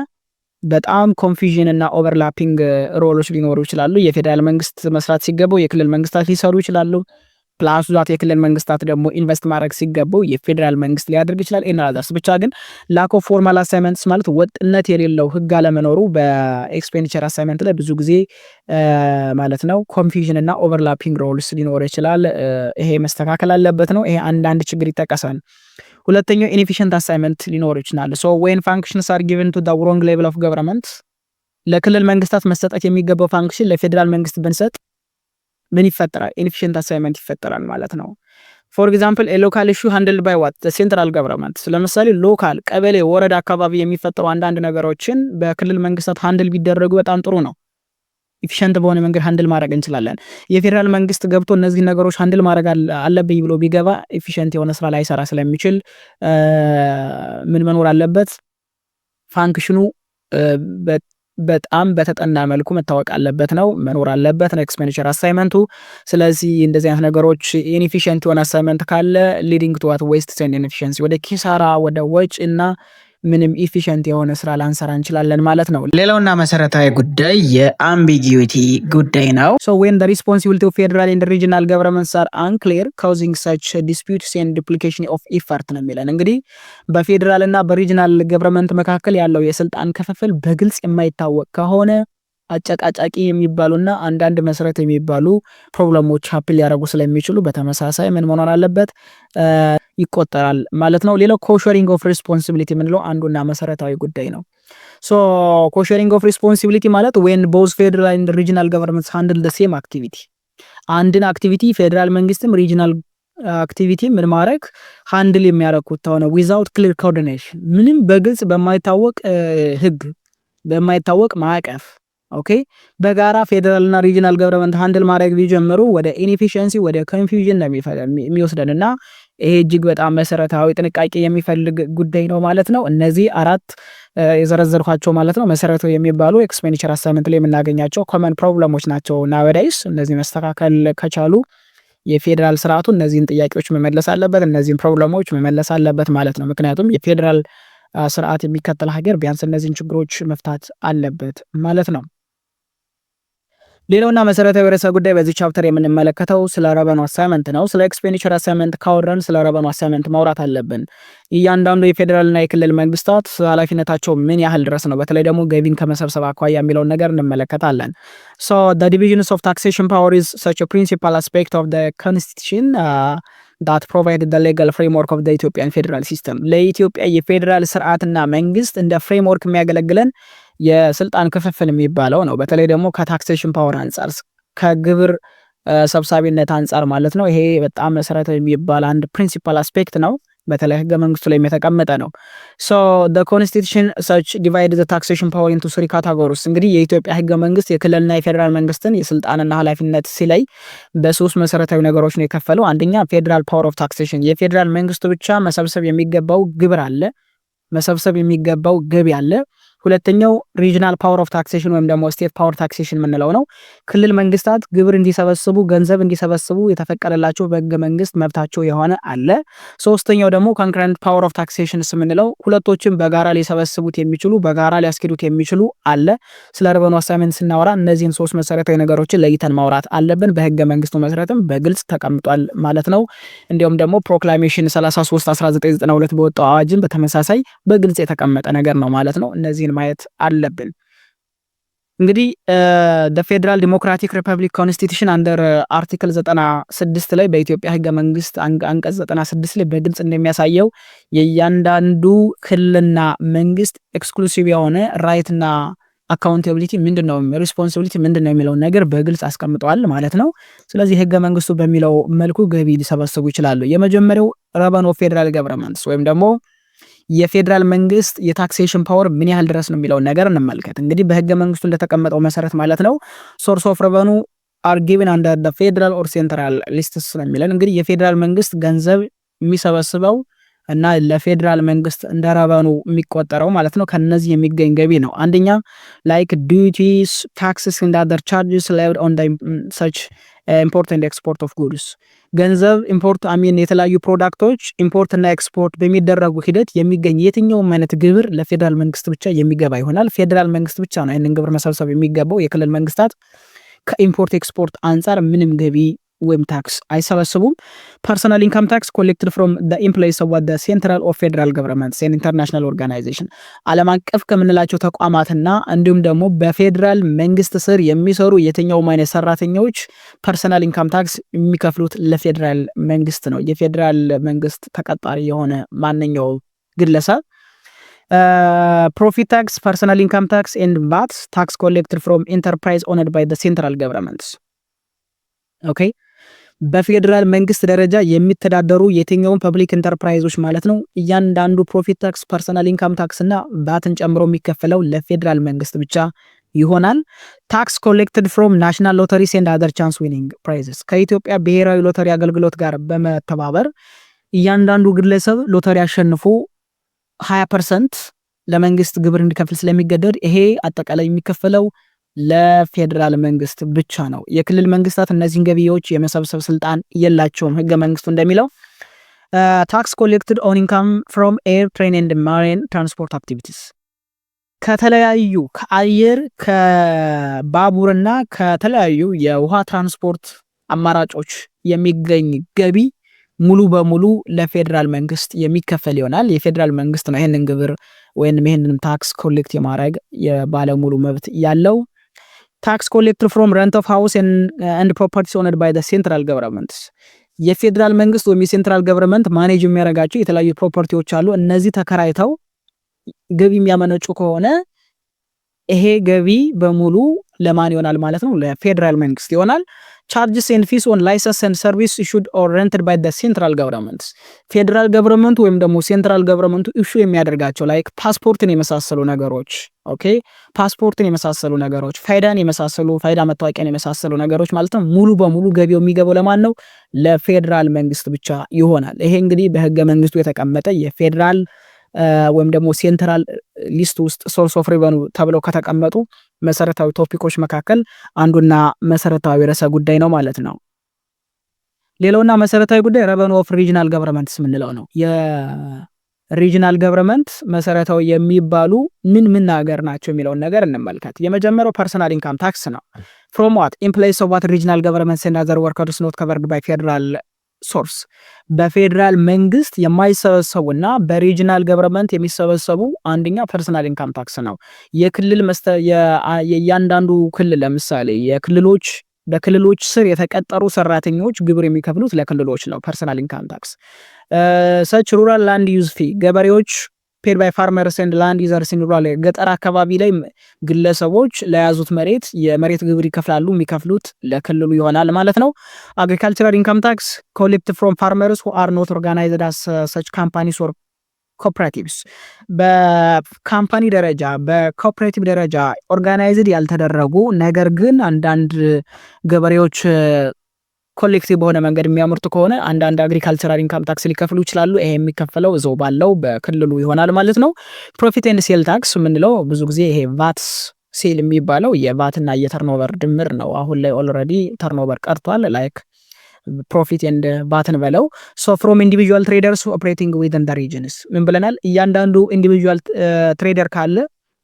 በጣም ኮንፊዥን እና ኦቨርላፒንግ ሮሎች ሊኖሩ ይችላሉ የፌደራል መንግስት መስራት ሲገባው የክልል መንግስታት ሊሰሩ ይችላሉ ፕላስ ዛት የክልል መንግስታት ደግሞ ኢንቨስት ማድረግ ሲገባው የፌደራል መንግስት ሊያደርግ ይችላል ኢናላዳስ ብቻ ግን lack of formal assignments ማለት ወጥነት የሌለው ህግ አለመኖሩ በኤክስፔንዲቸር አሳይመንት ላይ ብዙ ጊዜ ማለት ነው ኮንፊዥን እና ኦቨርላፒንግ ሮልስ ሊኖር ይችላል ይሄ መስተካከል አለበት ነው ይሄ አንዳንድ ችግር ይጠቀሳል ሁለተኛው inefficient assignment ሊኖር ይችላል so when functions are given to the wrong level of government ለክልል መንግስታት መሰጠት የሚገባው ፋንክሽን ለፌደራል መንግስት ብንሰጥ ምን ይፈጠራል inefficient assignment ይፈጠራል ማለት ነው for example a local issue handled by what the central government ለምሳሌ ሎካል ቀበሌ ወረዳ አካባቢ የሚፈጠሩ አንዳንድ ነገሮችን በክልል መንግስታት ሃንድል ቢደረጉ በጣም ጥሩ ነው ኢፊሽንት በሆነ መንገድ ሃንድል ማድረግ እንችላለን የፌደራል መንግስት ገብቶ እነዚህ ነገሮች ሃንድል ማድረግ አለብኝ ብሎ ቢገባ ኢፊሽንት የሆነ ስራ ላይ ሰራ ስለሚችል ምን መኖር አለበት ፋንክሽኑ በጣም በተጠና መልኩ መታወቅ አለበት ነው መኖር አለበት ነው ኤክስፔንዲቸር አሳይመንቱ ስለዚህ እንደዚህ አይነት ነገሮች ኢንኤፊሽንት የሆነ አሳይመንት ካለ ሊዲንግ ቱ ዋት ዌስት ኤንድ ኢንኤፊሽንሲ ወደ ኪሳራ ወደ ወጭ እና ምንም ኢፊሽንት የሆነ ስራ ላንሰራ እንችላለን ማለት ነው ሌላውና መሰረታዊ ጉዳይ የአምቢጊዩቲ ጉዳይ ነው so when the responsibility of federal and regional governments are unclear causing such disputes and duplication of effort ነው የሚለን እንግዲህ በፌደራል እና በሪጂናል ገቨርንመንት መካከል ያለው የስልጣን ክፍፍል በግልጽ የማይታወቅ ከሆነ አጨቃጫቂ የሚባሉና አንዳንድ መሰረት የሚባሉ ፕሮብሌሞች ሀፕል ያደርጉ ስለሚችሉ በተመሳሳይ ምን መሆን አለበት ይቆጠራል ማለት ነው ሌላው ኮሸሪንግ ኦፍ ሪስፖንሲቢሊቲ ምንለው አንዱና መሰረታዊ ጉዳይ ነው so ኮሸሪንግ ኦፍ ሪስፖንሲቢሊቲ ማለት when both federal and regional governments handle the same activity አንድን አክቲቪቲ ፌደራል መንግስትም ሪጂናል አክቲቪቲ ምን ማድረግ ሃንድል የሚያደርጉት ተሆነ without clear coordination ምንም በግልጽ በማይታወቅ ህግ በማይታወቅ ማዕቀፍ ኦኬ በጋራ ፌደራል እና ሪጂናል ገቨርንመንት ሃንድል ማድረግ ቢጀምሩ ወደ ኢንኤፊሽንሲ ወደ ኮንፊውዥን ነው የሚወስደንና ይሄ እጅግ በጣም መሰረታዊ ጥንቃቄ የሚፈልግ ጉዳይ ነው ማለት ነው እነዚህ አራት የዘረዘርኳቸው ማለት ነው መሰረታዊ የሚባሉ ኤክስፔንዲቸር አሳይመንት ላይ የምናገኛቸው ኮመን ፕሮብሌሞች ናቸው nowadays እነዚህ መስተካከል ከቻሉ የፌደራል ስርዓቱ እነዚህን ጥያቄዎች መመለስ አለበት እነዚህን ፕሮብሌሞች መመለስ አለበት ማለት ነው ምክንያቱም የፌደራል ስርዓት የሚከተል ሀገር ቢያንስ እነዚህን ችግሮች መፍታት አለበት ማለት ነው ሌላውና መሰረታዊ ርዕሰ ጉዳይ በዚህ ቻፕተር የምንመለከተው ስለ ረቨኑ አሳይመንት ነው ስለ ኤክስፔንዲቸር አሳይመንት ካወራን ስለ ረቨኑ አሳይመንት ማውራት አለብን እያንዳንዱ የፌደራልና የክልል መንግስታት ኃላፊነታቸው ምን ያህል ድረስ ነው በተለይ ደግሞ ገቢን ከመሰብሰብ አኳያ የሚለውን ነገር እንመለከታለን so the divisions of taxation power is such a principal aspect of the constitution that provided the legal framework of the Ethiopian federal system ለኢትዮጵያ የፌደራል ስርዓትና መንግስት እንደ ፍሬምወርክ የሚያገለግለን የስልጣን ክፍፍል የሚባለው ነው በተለይ ደግሞ ከታክሴሽን ፓወር አንፃር ከግብር ሰብሳቢነት አንፃር ማለት ነው ይሄ በጣም መሰረታዊ የሚባል አንድ ፕሪንሲፓል አስፔክት ነው በተለይ ህገ መንግስቱ ላይ የተቀመጠ ነው so the constitution such divide the taxation power into three categories እንግዲህ የኢትዮጵያ ህገ መንግስት የክልልና የፌደራል መንግስትን የስልጣንና ኃላፊነት ሲለይ በሶስት መሰረታዊ ነገሮች ነው የከፈለው አንደኛ ፌደራል ፓወር ኦፍ ታክሴሽን የፌደራል መንግስቱ ብቻ መሰብሰብ የሚገባው ግብር አለ መሰብሰብ የሚገባው ገቢ አለ ሁለተኛው ሪጂናል ፓወር ኦፍ ታክሴሽን ወይም ደግሞ ስቴት ፓወር ታክሴሽን ምንለው ነው ክልል መንግስታት ግብር እንዲሰበስቡ ገንዘብ እንዲሰበስቡ የተፈቀደላቸው በህገ መንግስት መብታቸው የሆነ አለ ሶስተኛው ደግሞ ኮንከረንት ፓወር ኦፍ ታክሴሽን ምንለው ሁለቶችን በጋራ ሊሰበስቡት የሚችሉ በጋራ ሊያስኬዱት የሚችሉ አለ ስለ ረቨኑ አሳይመንት ስናወራ እነዚህን ሶስት መሰረታዊ ነገሮችን ለይተን ማውራት አለብን በህገ መንግስቱ መሰረትም በግልጽ ተቀምጧል ማለት ነው እንዲሁም ደግሞ ፕሮክላሜሽን 33 1992 በወጣው አዋጅን በተመሳሳይ በግልጽ የተቀመጠ ነገር ነው ማለት ነው እነዚህ ማየት አለብን እንግዲህ the Federal Democratic Republic Constitution under አርቲክል 96 ላይ በኢትዮጵያ ህገ መንግስት አንቀጽ 96 ላይ በግልጽ እንደሚያሳየው የእያንዳንዱ ክልልና መንግስት ኤክስክሉሲቭ የሆነ ራይትና አካውንታቢሊቲ ምንድነው ሪስፖንሲቢሊቲ ምንድነው የሚለውን ነገር በግልጽ አስቀምጧል ማለት ነው። ስለዚህ ህገ መንግስቱ በሚለው መልኩ ገቢ ሊሰበስቡ ይችላሉ። የመጀመሪያው revenue of federal governments ወይም ደግሞ የፌደራል መንግስት የታክሴሽን ፓወር ምን ያህል ድረስ ነው የሚለውን ነገር እንመልከት። እንግዲህ በህገ መንግስቱ እንደተቀመጠው መሰረት ማለት ነው source of revenue are given under the federal or central lists ነው የሚለን። እንግዲህ የፌደራል መንግስት ገንዘብ የሚሰበስበው እና ለፌደራል መንግስት እንደ revenue የሚቆጠረው ማለት ነው ከነዚህ የሚገኝ ገቢ ነው። አንደኛ like duties, taxes and other charges levied on the such import and export of goods ገንዘብ ኢምፖርት የተለያዩ ፕሮዳክቶች ኢምፖርት እና ኤክስፖርት በሚደረጉ ሂደት የሚገኝ የትኛውም አይነት ግብር ለፌደራል መንግስት ብቻ የሚገባ ይሆናል። ፌደራል መንግስት ብቻ ነው ይሄንን ግብር መሰብሰብ የሚገባው። የክልል መንግስታት ከኢምፖርት ኤክስፖርት አንፃር ምንም ገቢ ወይም ታክስ አይሰበስቡም። ፐርሰናል ኢንካም ታክስ ኮሌክትድ ፍሮም ዘ ኤምፕሎይስ ኦፍ ዘ ሴንትራል ኦፍ ፌደራል ገቨርንመንትስ ኤንድ ኢንተርናሽናል ኦርጋናይዜሽን ዓለም አቀፍ ከምንላቸው ተቋማትና እንዲሁም ደግሞ በፌደራል መንግስት ስር የሚሰሩ የትኛውም አይነት ሰራተኞች ፐርሰናል ኢንካም ታክስ የሚከፍሉት ለፌደራል መንግስት ነው። የፌደራል መንግስት ተቀጣሪ የሆነ ማንኛው ግለሰብ profit tax, personal income tax and VAT tax collected from enterprise owned by the central governments. ኦኬ በፌደራል መንግስት ደረጃ የሚተዳደሩ የትኛውን ፐብሊክ ኢንተርፕራይዞች ማለት ነው እያንዳንዱ ፕሮፊት ታክስ፣ ፐርሰናል ኢንካም ታክስ እና ቫትን ጨምሮ የሚከፈለው ለፌደራል መንግስት ብቻ ይሆናል። ታክስ ኮሌክትድ ፍሮም ናሽናል ሎተሪስ ኤንድ አዘር ቻንስ ዊኒንግ ፕራይዝስ ከኢትዮጵያ ብሔራዊ ሎተሪ አገልግሎት ጋር በመተባበር እያንዳንዱ ግለሰብ ሎተሪ አሸንፎ 20% ለመንግስት ግብር እንዲከፍል ስለሚገደድ ይሄ አጠቃላይ የሚከፈለው ለፌደራል መንግስት ብቻ ነው። የክልል መንግስታት እነዚህን ገቢዎች የመሰብሰብ ስልጣን የላቸውም። ህገ መንግስቱ እንደሚለው ታክስ ኮሌክትድ ኦን ኢንካም ፍሮም ኤር ትሬን ኤንድ ማሪን ትራንስፖርት አክቲቪቲስ ከተለያዩ ከአየር ከባቡርና ከተለያዩ የውሃ ትራንስፖርት አማራጮች የሚገኝ ገቢ ሙሉ በሙሉ ለፌደራል መንግስት የሚከፈል ይሆናል። የፌደራል መንግስት ነው ይሄንን ግብር ወይንም ይሄንን ታክስ ኮሌክት የማድረግ የባለሙሉ መብት ያለው። ታክስ ኮሌክትድ ፍሮም ረንት ኦፍ ሃውስ ኤንድ ፕሮፐርቲስ ኦwned by the central government የፌደራል መንግስት ወይም የሴንትራል ገቨርንመንት ማኔጅ የሚያደርጋቸው የተለያዩ ፕሮፐርቲዎች አሉ። እነዚህ ተከራይተው ገቢ የሚያመነጩ ከሆነ ይሄ ገቢ በሙሉ ለማን ይሆናል ማለት ነው? ለፌደራል መንግስት ይሆናል። charges and fees on license and service issued or rented by the central government ፌደራል ገቨርንመንት ወይም ደግሞ ሴንትራል ገቨርንመንቱ ኢሹ የሚያደርጋቸው ላይክ ፓስፖርትን የመሳሰሉ ነገሮች ኦኬ ፓስፖርትን የመሳሰሉ ነገሮች ፋይዳን የመሳሰሉ ፋይዳ መታወቂያን የመሳሰሉ ነገሮች ማለት ነው ሙሉ በሙሉ ገቢው የሚገባው ለማን ነው? ለፌደራል መንግስት ብቻ ይሆናል። ይሄ እንግዲህ በህገ መንግስቱ የተቀመጠ የፌደራል ወይም ደግሞ ሴንትራል ሊስት ውስጥ ሶርስ ኦፍ ሬቨኒው ተብለው ከተቀመጡ መሰረታዊ ቶፒኮች መካከል አንዱና መሰረታዊ ርዕሰ ጉዳይ ነው ማለት ነው። ሌላውና መሰረታዊ ጉዳይ ሬቨኒው ኦፍ ሪጂናል ገቨርንመንትስ ምንለው ነው። የሪጂናል ገቨርንመንት መሰረታዊ የሚባሉ ምን ነገር ናቸው የሚለውን ነገር እንመልከት። የመጀመሪያው ፐርሰናል ኢንካም ታክስ ነው። from what in place of what regional governments and other workers not covered by federal ሶርስ በፌደራል መንግስት የማይሰበሰቡና በሪጂናል ገቨርንመንት የሚሰበሰቡ አንደኛ ፐርሰናል ኢንካም ታክስ ነው። የክልል የእያንዳንዱ ክልል ለምሳሌ የክልሎች በክልሎች ስር የተቀጠሩ ሰራተኞች ግብር የሚከፍሉት ለክልሎች ነው ፐርሰናል ኢንካም ታክስ። such rural land use fee ገበሬዎች paid by farmers and land users in rural ገጠር አካባቢ ላይ ግለሰቦች ለያዙት መሬት የመሬት ግብር ይከፍላሉ። የሚከፍሉት ለክልሉ ይሆናል ማለት ነው። agricultural income tax collected from farmers who are not organized as such companies or cooperatives በካምፓኒ ደረጃ በኮኦፐሬቲቭ ደረጃ ኦርጋናይዝድ ያልተደረጉ ነገር ግን አንዳንድ ገበሬዎች ኮሌክቲቭ በሆነ መንገድ የሚያመርቱ ከሆነ አንዳንድ አግሪካልቸራል ኢንካም ታክስ ሊከፍሉ ይችላሉ። ይሄ የሚከፈለው እዛው ባለው በክልሉ ይሆናል ማለት ነው። ፕሮፊት ኤንድ ሴል ታክስ የምንለው ብዙ ጊዜ ይሄ ቫት ሴል የሚባለው የቫትና የተርኖቨር ድምር ነው። አሁን ላይ ኦልሬዲ ተርኖቨር ቀርቷል። ላይክ ፕሮፊት ኤንድ ቫትን በለው ሶ ፍሮም ኢንዲቪጁዋል ትሬደርስ ኦፕሬቲንግ ዊዝን ዘ ሪጅንስ ምን ብለናል? እያንዳንዱ ኢንዲቪጁዋል ትሬደር ካለ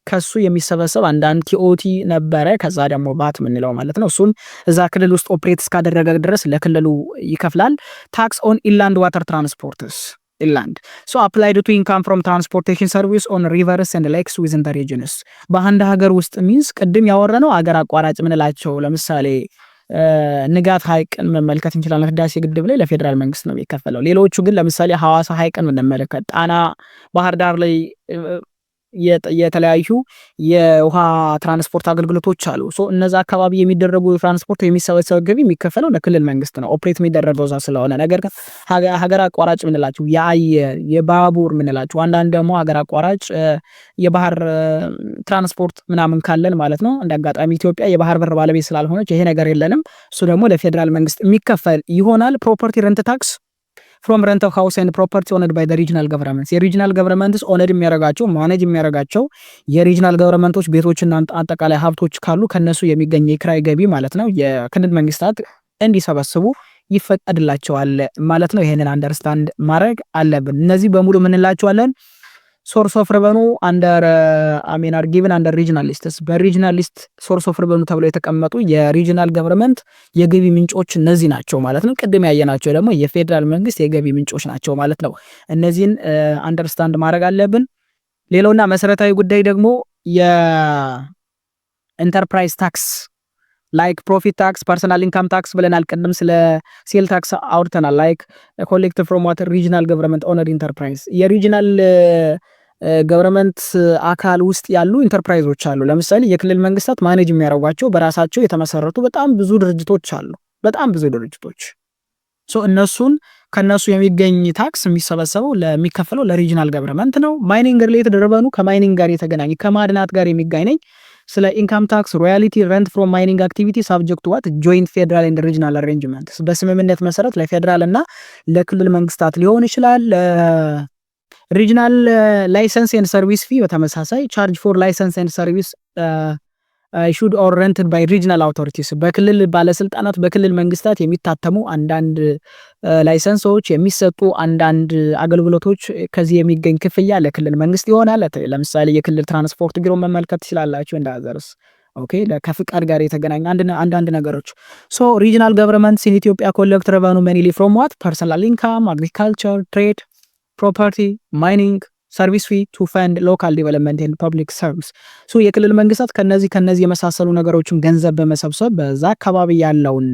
ከሱ የሚሰበሰብ አንዳንድ ቲኦቲ ነበረ ከዛ ደግሞ ባት ምንለው ማለት ነው። እሱን እዛ ክልል ውስጥ ኦፕሬት እስካደረገ ድረስ ለክልሉ ይከፍላል። ታክስ ኦን ኢንላንድ ዋተር ትራንስፖርትስ ኢንላንድ ሶ አፕላይድ ቱ ኢንካም ፍሮም ትራንስፖርቴሽን ሰርቪስ ኦን ሪቨርስ ኤንድ ሌክስ ዊዝን ዘ ሪጅንስ በአንድ ሀገር ውስጥ ሚንስ ቅድም ያወራነው ሀገር አቋራጭ ምንላቸው ለምሳሌ ንጋት ሐይቅን መመልከት እንችላለን። ህዳሴ ግድብ ላይ ለፌዴራል መንግስት ነው የሚከፈለው። ሌሎቹ ግን ለምሳሌ ሐዋሳ ሐይቅን ብንመለከት፣ ጣና ባህር ዳር ላይ የተለያዩ የውሃ ትራንስፖርት አገልግሎቶች አሉ። እነዛ አካባቢ የሚደረጉ ትራንስፖርት የሚሰበሰብ ገቢ የሚከፈለው ለክልል መንግስት ነው፣ ኦፕሬት የሚደረገው እዛ ስለሆነ። ነገር ግን ሀገር አቋራጭ ምንላቸው የአየር የባቡር ምንላቸው አንዳንድ ደግሞ ሀገር አቋራጭ የባህር ትራንስፖርት ምናምን ካለን ማለት ነው። እንደ አጋጣሚ ኢትዮጵያ የባህር በር ባለቤት ስላልሆነች ይሄ ነገር የለንም። እሱ ደግሞ ለፌዴራል መንግስት የሚከፈል ይሆናል። ፕሮፐርቲ ረንት ታክስ from rent of house and property owned by the regional governments የሪጂናል ገቨርንመንትስ ኦነድ የሚያረጋቸው ማኔጅ የሚያረጋቸው የሪጂናል ገቨርንመንቶች ቤቶችና አጠቃላይ ሀብቶች ካሉ ከነሱ የሚገኝ የክራይ ገቢ ማለት ነው የክልል መንግስታት እንዲሰበስቡ ይፈቀድላቸዋል ማለት ነው። ይሄንን አንደርስታንድ ማድረግ አለብን። እነዚህ በሙሉ ምን እንላቸዋለን? ሶርስ ኦፍ ረቨኑ አንደር አር ጊቨን አንደር ሪጂናል ሊስትስ በሪጂናል ሊስት ሶርስ ኦፍ ረቨኑ ተብለው የተቀመጡ የሪጂናል ገቨርንመንት የገቢ ምንጮች እነዚህ ናቸው ማለት ነው። ቅድም ያየናቸው ደግሞ የፌዴራል መንግስት የገቢ ምንጮች ናቸው ማለት ነው። እነዚህን አንደርስታንድ ማድረግ አለብን። ሌላውና መሰረታዊ ጉዳይ ደግሞ የኢንተርፕራይዝ ታክስ ላይክ ፕሮፊት ታክስ፣ ፐርሰናል ኢንካም ታክስ ብለናል። ቅድም ስለ ሴል ታክስ አውርተናል። ላይክ ኮሌክት ፍሮም ዋት ሪጂናል ገቨርንመንት ኦነድ ኢንተርፕራይዝ የሪጂናል ገቨርንመንት አካል ውስጥ ያሉ ኢንተርፕራይዞች አሉ። ለምሳሌ የክልል መንግስታት ማኔጅ የሚያደርጓቸው በራሳቸው የተመሰረቱ በጣም ብዙ ድርጅቶች አሉ። በጣም ብዙ ድርጅቶች እነሱን ከነሱ የሚገኝ ታክስ የሚሰበሰበው ለሚከፈለው ለሪጂናል ገቨርንመንት ነው። ማይኒንግ ሪሌትድ ረቨኑ ከማይኒንግ ጋር የተገናኘ ከማዕድናት ጋር የሚገናኝ ስለ ኢንካም ታክስ ሮያሊቲ ረንት ፍሮም ማይኒንግ አክቲቪቲ ሳብጀክት ዋት ጆይንት ፌደራል ኤንድ ሪጂናል አሬንጅመንት በስምምነት መሰረት ለፌደራል እና ለክልል መንግስታት ሊሆን ይችላል። ሪጂናል ላይሰንስ ኤንድ ሰርቪስ ፊ በተመሳሳይ ቻርጅ ፎር ላይሰንስ ኤንድ ሰርቪስ ሹድ ኦር ረንትድ ባይ ሪጂናል አውቶሪቲስ በክልል ባለስልጣናት በክልል መንግስታት የሚታተሙ አንዳንድ ላይሰንሶች የሚሰጡ አንዳንድ አገልግሎቶች ከዚህ የሚገኝ ክፍያ ለክልል መንግስት ይሆናል። ለምሳሌ የክልል ትራንስፖርት ቢሮ መመልከት ትችላላችሁ። እንዳዘርስ ኦኬ ከፍቃድ ጋር የተገናኙ አንዳንድ ነገሮች ሪጂናል ገቨርንመንትስ ኢን ኢትዮጵያ ኮሌክት ረቨኑ ሜንሊ ፍሮም ዋት ፐርሰናል ኢንካም፣ አግሪካልቸር፣ ትሬድ፣ ፕሮፐርቲ፣ ማይኒንግ ሰርቪስ ፊ ቱ ፈንድ ሎካል ዲቨሎፕመንት ኤንድ ፐብሊክ ሰርቪስ የክልል መንግስታት ከነዚህ የመሳሰሉ ነገሮችን ገንዘብ በመሰብሰብ በዛ አካባቢ ያለውን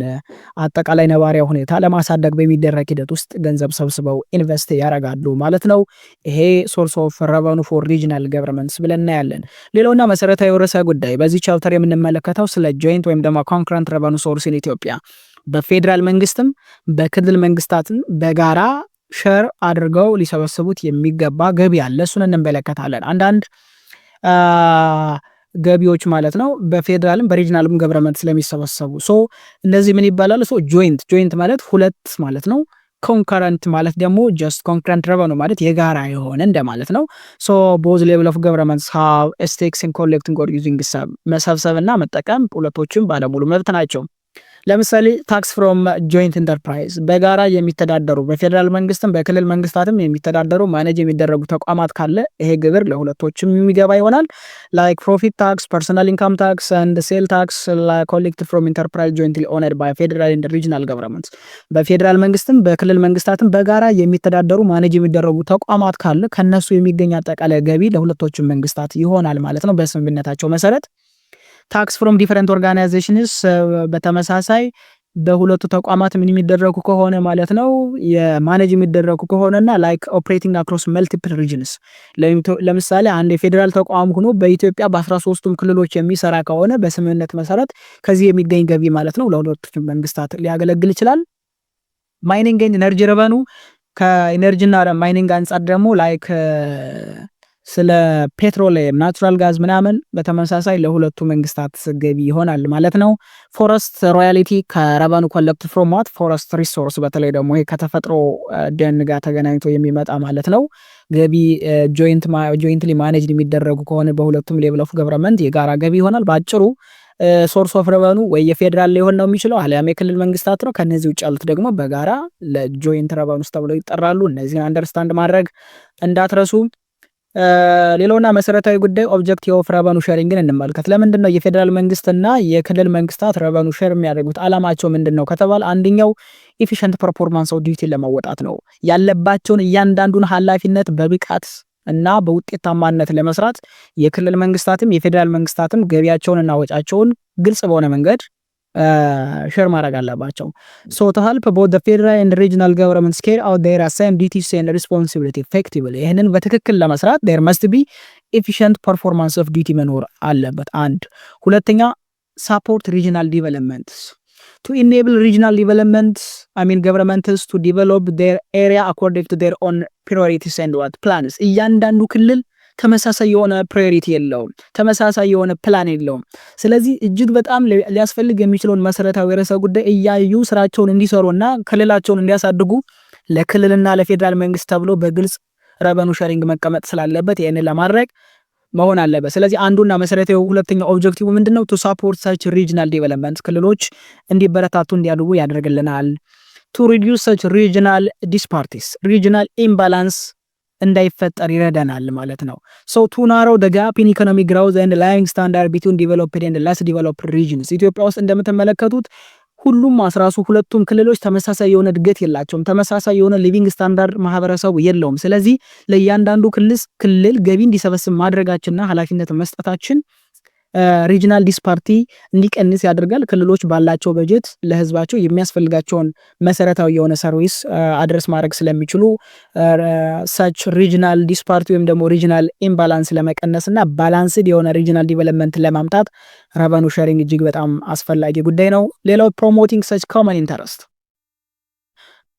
አጠቃላይ ነባሪያ ሁኔታ ለማሳደግ በሚደረግ ሂደት ውስጥ ገንዘብ ሰብስበው ኢንቨስት ያደርጋሉ ማለት ነው። ይሄ ሶርስ ኦፍ ረቨኑ ፎር ሪጂናል ገቨርንመንትስ ብለን እናያለን። ሌላውና መሰረታዊ ርዕሰ ጉዳይ በዚህ ቻፕተር የምንመለከተው ስለ ጆይንት ወይም ደግሞ ኮንከረንት ረቨኑ ሶርስ ኢን ኢትዮጵያ በፌዴራል መንግስትም በክልል መንግስታትም በጋራ ሸር አድርገው ሊሰበስቡት የሚገባ ገቢ አለ። እሱን እንመለከታለን። አንዳንድ ገቢዎች ማለት ነው በፌዴራልም በሪጂናልም ገቨርንመንት ስለሚሰበሰቡ እነዚህ ምን ይባላሉ? ጆይንት ማለት ሁለት ማለት ነው። ኮንከረንት ማለት ደግሞ ጀስት ኮንከረንት ረቨኑ ማለት የጋራ የሆነ እንደማለት ነው። ቦዝ ሌቭል ኦፍ ገቨርንመንትስ ሃቭ ስቴክስ ኢን ኮሌክቲንግ ኦር ዩዚንግ መሰብሰብና መጠቀም ሁለቶችም ባለሙሉ መብት ናቸው። ለምሳሌ ታክስ ፍሮም ጆይንት ኢንተርፕራይዝ በጋራ የሚተዳደሩ በፌዴራል መንግስትም በክልል መንግስታትም የሚተዳደሩ ማኔጅ የሚደረጉ ተቋማት ካለ ይሄ ግብር ለሁለቶችም የሚገባ ይሆናል። ላይክ ፕሮፊት ታክስ፣ ፐርሰናል ኢንካም ታክስ ኤንድ ሴል ታክስ ኮሌክትድ ፍሮም ኢንተርፕራይዝ ጆይንትሊ ኦነርድ ባይ ፌዴራል ኤንድ ሪጂናል ገቨርንመንትስ በፌዴራል መንግስትም በክልል መንግስታትም በጋራ የሚተዳደሩ ማኔጅ የሚደረጉ ተቋማት ካለ ከነሱ የሚገኝ አጠቃላይ ገቢ ለሁለቶችም መንግስታት ይሆናል ማለት ነው በስምምነታቸው መሰረት። ታክስ ፍሮም ዲፈረንት ኦርጋናይዜሽንስ በተመሳሳይ በሁለቱ ተቋማት ምን የሚደረጉ ከሆነ ማለት ነው የማኔጅ የሚደረጉ ከሆነና ላይክ ኦፕሬቲንግ አክሮስ መልቲፕል ሪጅንስ ለምሳሌ አንድ የፌዴራል ተቋም ሆኖ በኢትዮጵያ በ13ቱም ክልሎች የሚሰራ ከሆነ በስምምነት መሰረት ከዚህ የሚገኝ ገቢ ማለት ነው ለሁለቱም መንግስታት ሊያገለግል ይችላል። ማይኒንግ ኤንድ ኢነርጂ ረቨኑ ከኢነርጂና ማይኒንግ አንጻር ደግሞ ላይክ ስለ ፔትሮሊየም ናቹራል ጋዝ ምናምን በተመሳሳይ ለሁለቱ መንግስታት ገቢ ይሆናል ማለት ነው። ፎረስት ሮያሊቲ ከረቨኑ ኮሌክት ፍሮም ዋት ፎረስት ሪሶርስ በተለይ ደግሞ ይሄ ከተፈጥሮ ደን ጋር ተገናኝቶ የሚመጣ ማለት ነው ገቢ ጆይንትሊ ማኔጅድ የሚደረጉ ከሆነ በሁለቱም ሌቭል ኦፍ ገቨርንመንት የጋራ ገቢ ይሆናል። በአጭሩ ሶርስ ኦፍ ረቨኑ ወይ የፌዴራል ሊሆን ነው የሚችለው አሊያም የክልል መንግስታት ነው። ከነዚህ ውጭ ያሉት ደግሞ በጋራ ለጆይንት ረቨኑስ ተብለው ይጠራሉ። እነዚህን አንደርስታንድ ማድረግ እንዳትረሱ። ሌላውና መሰረታዊ ጉዳይ ኦብጀክቲቭ ኦፍ ረቨኑ ሼሪንግን እንመልከት። ለምንድን ነው የፌዴራል መንግስትና የክልል መንግስታት ረቨኑ ሼር የሚያደርጉት? አላማቸው ምንድን ነው ከተባለ አንደኛው ኢፊሽንት ፐርፎርማንስ ኦፍ ዲዩቲ ለመወጣት ነው። ያለባቸውን እያንዳንዱን ኃላፊነት በብቃት እና በውጤታማነት ለመስራት የክልል መንግስታትም የፌዴራል መንግስታትም ገቢያቸውንና ወጫቸውን ግልጽ በሆነ መንገድ ሼር ማድረግ አለባቸው። ሶ to help both the federal and regional governments carry out their assigned duties and responsibility effectively ይህንን በትክክል ለመስራት there must be efficient performance of duty መኖር አለበት። አንድ ሁለተኛ support regional developments to enable regional developments governments to develop their area according to their own priorities and what plans እያንዳንዱ ክልል ተመሳሳይ የሆነ ፕራዮሪቲ የለውም፣ ተመሳሳይ የሆነ ፕላን የለውም። ስለዚህ እጅግ በጣም ሊያስፈልግ የሚችለውን መሰረታዊ ርዕሰ ጉዳይ እያዩ ስራቸውን እንዲሰሩና ክልላቸውን እንዲያሳድጉ ለክልልና ለፌዴራል መንግስት ተብሎ በግልጽ ረቨኑ ሼሪንግ መቀመጥ ስላለበት ይሄንን ለማድረግ መሆን አለበት። ስለዚህ አንዱና መሰረታዊ ሁለተኛው ኦብጀክቲቭ ምንድነው? to support such regional development ክልሎች እንዲበረታቱ እንዲያድጉ ያደርግልናል። to reduce such regional disparities regional imbalance እንዳይፈጠር ይረዳናል ማለት ነው። so to narrow the gap in economic growth and living standard between developed and less developed regions ኢትዮጵያ ውስጥ እንደምትመለከቱት ሁሉም 12ቱም ክልሎች ተመሳሳይ የሆነ እድገት የላቸውም፣ ተመሳሳይ የሆነ ሊቪንግ ስታንዳርድ ማህበረሰቡ የለውም። ስለዚህ ለእያንዳንዱ ክልል ገቢ እንዲሰበስብ ማድረጋችንና ኃላፊነት መስጠታችን ሪጂናል ዲስፓርቲ እንዲቀንስ ያደርጋል። ክልሎች ባላቸው በጀት ለህዝባቸው የሚያስፈልጋቸውን መሰረታዊ የሆነ ሰርቪስ አድረስ ማድረግ ስለሚችሉ ሰች ሪጂናል ዲስፓርቲ ወይም ደግሞ ሪጂናል ኢምባላንስ ለመቀነስና ባላንስድ የሆነ ሪጂናል ዲቨሎፕመንት ለማምጣት ረቨኑ ሼሪንግ እጅግ በጣም አስፈላጊ ጉዳይ ነው። ሌላው ፕሮሞቲንግ ሰች ኮመን ኢንተረስት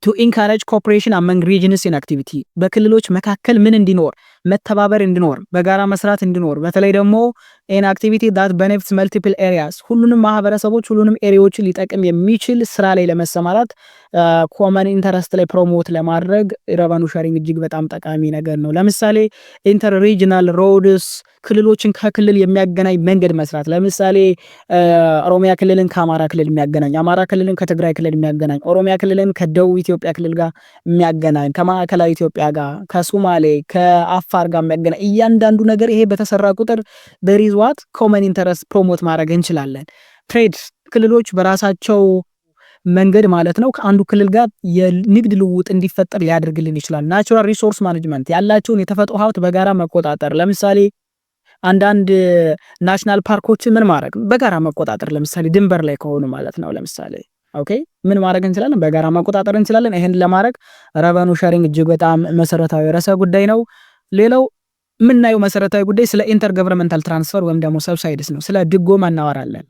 to encourage cooperation among regions in activity በክልሎች መካከል ምን እንዲኖር መተባበር እንዲኖር በጋራ መስራት እንዲኖር በተለይ ደግሞ an activity that benefits multiple areas ሁሉንም ማህበረሰቦች ሁሉንም ኤሪያዎችን ሊጠቅም የሚችል ስራ ላይ ለመሰማራት ኮመን ኢንተረስት ላይ ፕሮሞት ለማድረግ ረቨኑ ሼሪንግ እጅግ በጣም ጠቃሚ ነገር ነው። ለምሳሌ ኢንተር ሪጂናል ሮድስ ክልሎችን ከክልል የሚያገናኝ መንገድ መስራት። ለምሳሌ ኦሮሚያ ክልልን ከአማራ ክልል የሚያገናኝ፣ አማራ ክልልን ከትግራይ ክልል የሚያገናኝ፣ ኦሮሚያ ክልልን ከደቡብ ኢትዮጵያ ክልል ጋር የሚያገናኝ፣ ከማዕከላዊ ኢትዮጵያ ጋር ከሶማሌ ከአፋር ጋር የሚያገናኝ እያንዳንዱ ነገር ይሄ በተሰራ ቁጥር በሪዝዋት ኮመን ኢንተረስት ፕሮሞት ማድረግ እንችላለን። ትሬድ ክልሎች በራሳቸው መንገድ ማለት ነው ከአንዱ ክልል ጋር የንግድ ልውውጥ እንዲፈጠር ሊያደርግልን ይችላል። ናቹራል ሪሶርስ ማኔጅመንት ያላቸውን የተፈጥሮ ሀብት በጋራ መቆጣጠር። ለምሳሌ አንዳንድ ናሽናል ፓርኮችን ምን ማድረግ በጋራ መቆጣጠር፣ ለምሳሌ ድንበር ላይ ከሆኑ ማለት ነው። ለምሳሌ ኦኬ ምን ማድረግ እንችላለን? በጋራ መቆጣጠር እንችላለን። ይሄን ለማድረግ ረቨኑ ሼሪንግ እጅግ በጣም መሰረታዊ ርዕሰ ጉዳይ ነው። ሌላው ምናየው መሰረታዊ ጉዳይ ስለ ኢንተር ገቨርንመንታል ትራንስፈር ወይም ደግሞ ሰብሳይድስ ነው። ስለ ድጎማ እናወራለን።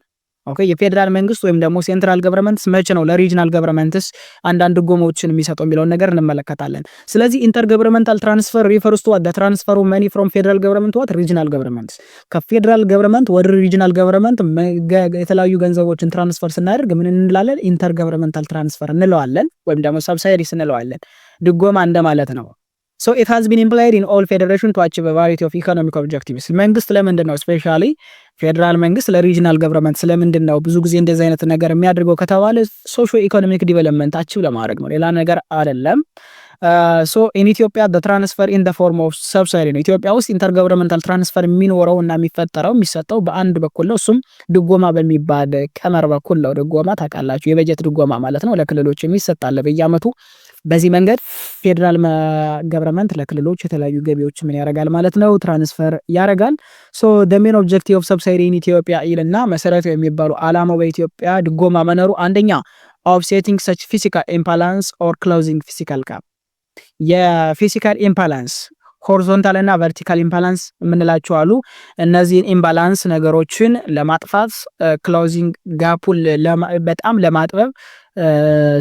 ኦኬ የፌደራል መንግስት ወይም ደግሞ ሴንትራል ገቨርንመንትስ መቼ ነው ለሪጂናል ገቨርንመንትስ አንዳንድ ድጎማዎችን የሚሰጠው የሚለውን ነገር እንመለከታለን። ስለዚህ ኢንተር ገቨርንመንታል ትራንስፈር ሪፈርስ ቱ ዘ ትራንስፈር ኦፍ መኒ ፍሮም ፌደራል ገቨርንመንት ቱ ሪጂናል ገቨርንመንትስ ከፌደራል ገቨርንመንት ወደ ሪጂናል ገቨርንመንት የተለያዩ ገንዘቦችን ትራንስፈር ስናደርግ ምን እንላለን? ኢንተር ገቨርንመንታል ትራንስፈር እንለዋለን ወይም ደግሞ ሰብሳይዲስ እንለዋለን። ድጎማ እንደማለት ነው። So it has been employed in all federation to achieve a variety of economic objectives መንግስት ለምንድን ነው ስፔሻሊ ፌደራል መንግስት ለሪጂናል ገቨርንመንት ስለምንድን ነው ብዙ ጊዜ እንደዚህ አይነት ነገር የሚያደርገው ከተባለ ሶሾ ኢኮኖሚክ ዲቨሎፕመንት አቺቭ ለማድረግ ነው፣ ሌላ ነገር አይደለም። ሶ ኢን ኢትዮጵያ the transfer in the form of subsidy ነው። ኢትዮጵያ ውስጥ ኢንተር ገቨርንመንታል ትራንስፈር የሚኖረው እና የሚፈጠረው የሚሰጠው በአንድ በኩል ነው፣ እሱም ድጎማ በሚባል ቀመር በኩል ነው። ድጎማ ታውቃላችሁ፣ የበጀት ድጎማ ማለት ነው። ለክልሎች የሚሰጣል በየአመቱ። በዚህ መንገድ ፌደራል ገቨርንመንት ለክልሎች የተለያዩ ገቢዎች ምን ያደርጋል ማለት ነው? ትራንስፈር ያደርጋል። ሶ the main objective of subsidy in Ethiopia ይልና መሰረታዊ የሚባሉ አላማው በኢትዮጵያ ድጎማ መኖሩ አንደኛ offsetting such physical imbalance or closing physical gap የፊዚካል ኢምባላንስ ሆሪዞንታል እና ቨርቲካል ኢምባላንስ የምንላቸው አሉ። እነዚህን ኢምባላንስ ነገሮችን ለማጥፋት ክሎዚንግ ጋፑን በጣም ለማጥበብ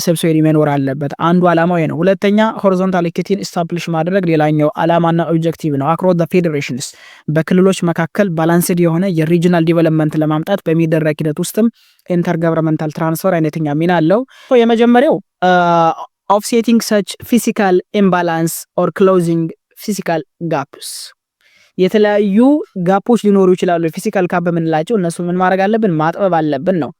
ሰብሲዲ መኖር አለበት። አንዱ አላማው ነው። ሁለተኛ ሆሪዞንታል ኢኩዊቲን ኢስታብሊሽ ማድረግ ሌላኛው አላማና ኦብጀክቲቭ ነው። አክሮስ ዘ ፌዴሬሽንስ በክልሎች መካከል ባላንስድ የሆነ የሪጂናል ዲቨሎፕመንት ለማምጣት በሚደረግ ሂደት ውስጥም ኢንተር ገቨርንመንታል ትራንስፈር አይነተኛ ሚና አለው። የመጀመሪያው offsetting such physical imbalance or closing physical gaps የተለያዩ ጋፖች ሊኖሩ ይችላሉ። ፊዚካል ጋፕ የምንላቸው እነሱ ምን ማድረግ አለብን? ማጥበብ አለብን ነው።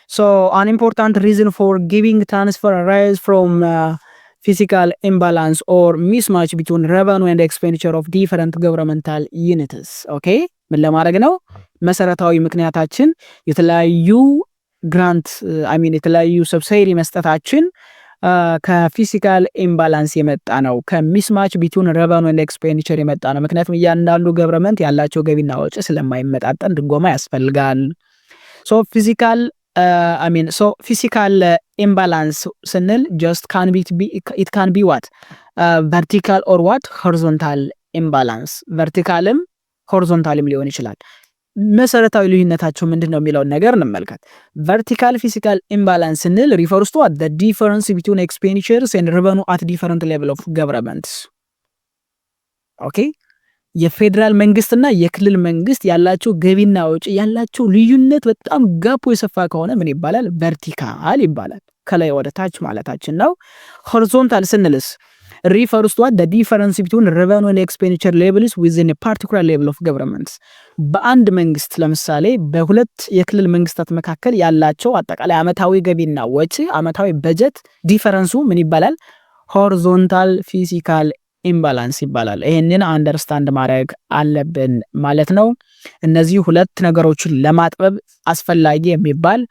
So an important reason for giving transfer arise from ፊዚካል ኢምባላንስ ኦር ሚስማች ቢትዊን revenue and expenditure of different governmental units። ኦኬ ምን ለማድረግ ነው? መሰረታዊ ምክንያታችን የተለያዩ ግራንት የተለያዩ ሰብሲዲ መስጠታችን ከፊዚካል ኢምባላንስ የመጣ ነው፣ ከሚስማች ቢትዊን revenue and expenditure የመጣ ነው። ምክንያቱም እያንዳንዱ ገቨርንመንት ያላቸው ገቢና ወጪ ስለማይመጣጠን ድጎማ ያስፈልጋል። ሶ ፊዚካል ኢምባላንስ ስንል just it can be what vertical or what horizontal imbalance verticalም ሆሪዞንታልም ሊሆን ይችላል። መሰረታዊ ልዩነታቸው ምንድነው የሚለውን ነገር እንመልከት። vertical physical imbalance ስንል refers to the difference between expenditures and revenue at different level of governments። ኦኬ የፌደራል መንግስትና የክልል መንግስት ያላቸው ገቢና ወጪ ያላቸው ልዩነት በጣም ጋፑ የሰፋ ከሆነ ምን ይባላል? ቨርቲካል ይባላል። ከላይ ወደ ታች ማለታችን ነው። ሆሪዞንታል ስንልስ refers to the difference between revenue and expenditure levels within a particular level of government። በአንድ መንግስት ለምሳሌ በሁለት የክልል መንግስታት መካከል ያላቸው አጠቃላይ አመታዊ ገቢና ወጪ አመታዊ በጀት ዲፈረንሱ ምን ይባላል? ሆሪዞንታል ፊዚካል ኢምባላንስ ይባላል። ይሄንን አንደርስታንድ ማድረግ አለብን ማለት ነው። እነዚህ ሁለት ነገሮችን ለማጥበብ አስፈላጊ የሚባል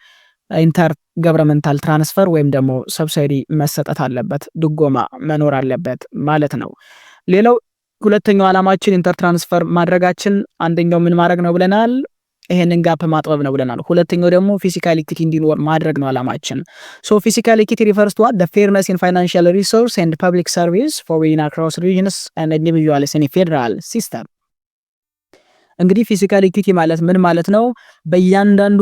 ኢንተር ገቨርንመንታል ትራንስፈር ወይም ደግሞ ሰብሲዲ መሰጠት አለበት፣ ድጎማ መኖር አለበት ማለት ነው። ሌላው ሁለተኛው ዓላማችን ኢንተር ትራንስፈር ማድረጋችን አንደኛው ምን ማድረግ ነው ብለናል? ይሄንን ጋፕ ማጥበብ ነው ብለናል። ሁለተኛው ደግሞ ፊዚካል ኢኩዊቲ እንዲኖር ማድረግ ነው ዓላማችን። ሶ ፊዚካል ኢኩዊቲ ሪፈርስ ቱ the fairness in financial resource and public service for across regions and individuals in a federal system። እንግዲህ ፊዚካል ኢኩዊቲ ማለት ምን ማለት ነው? በእያንዳንዱ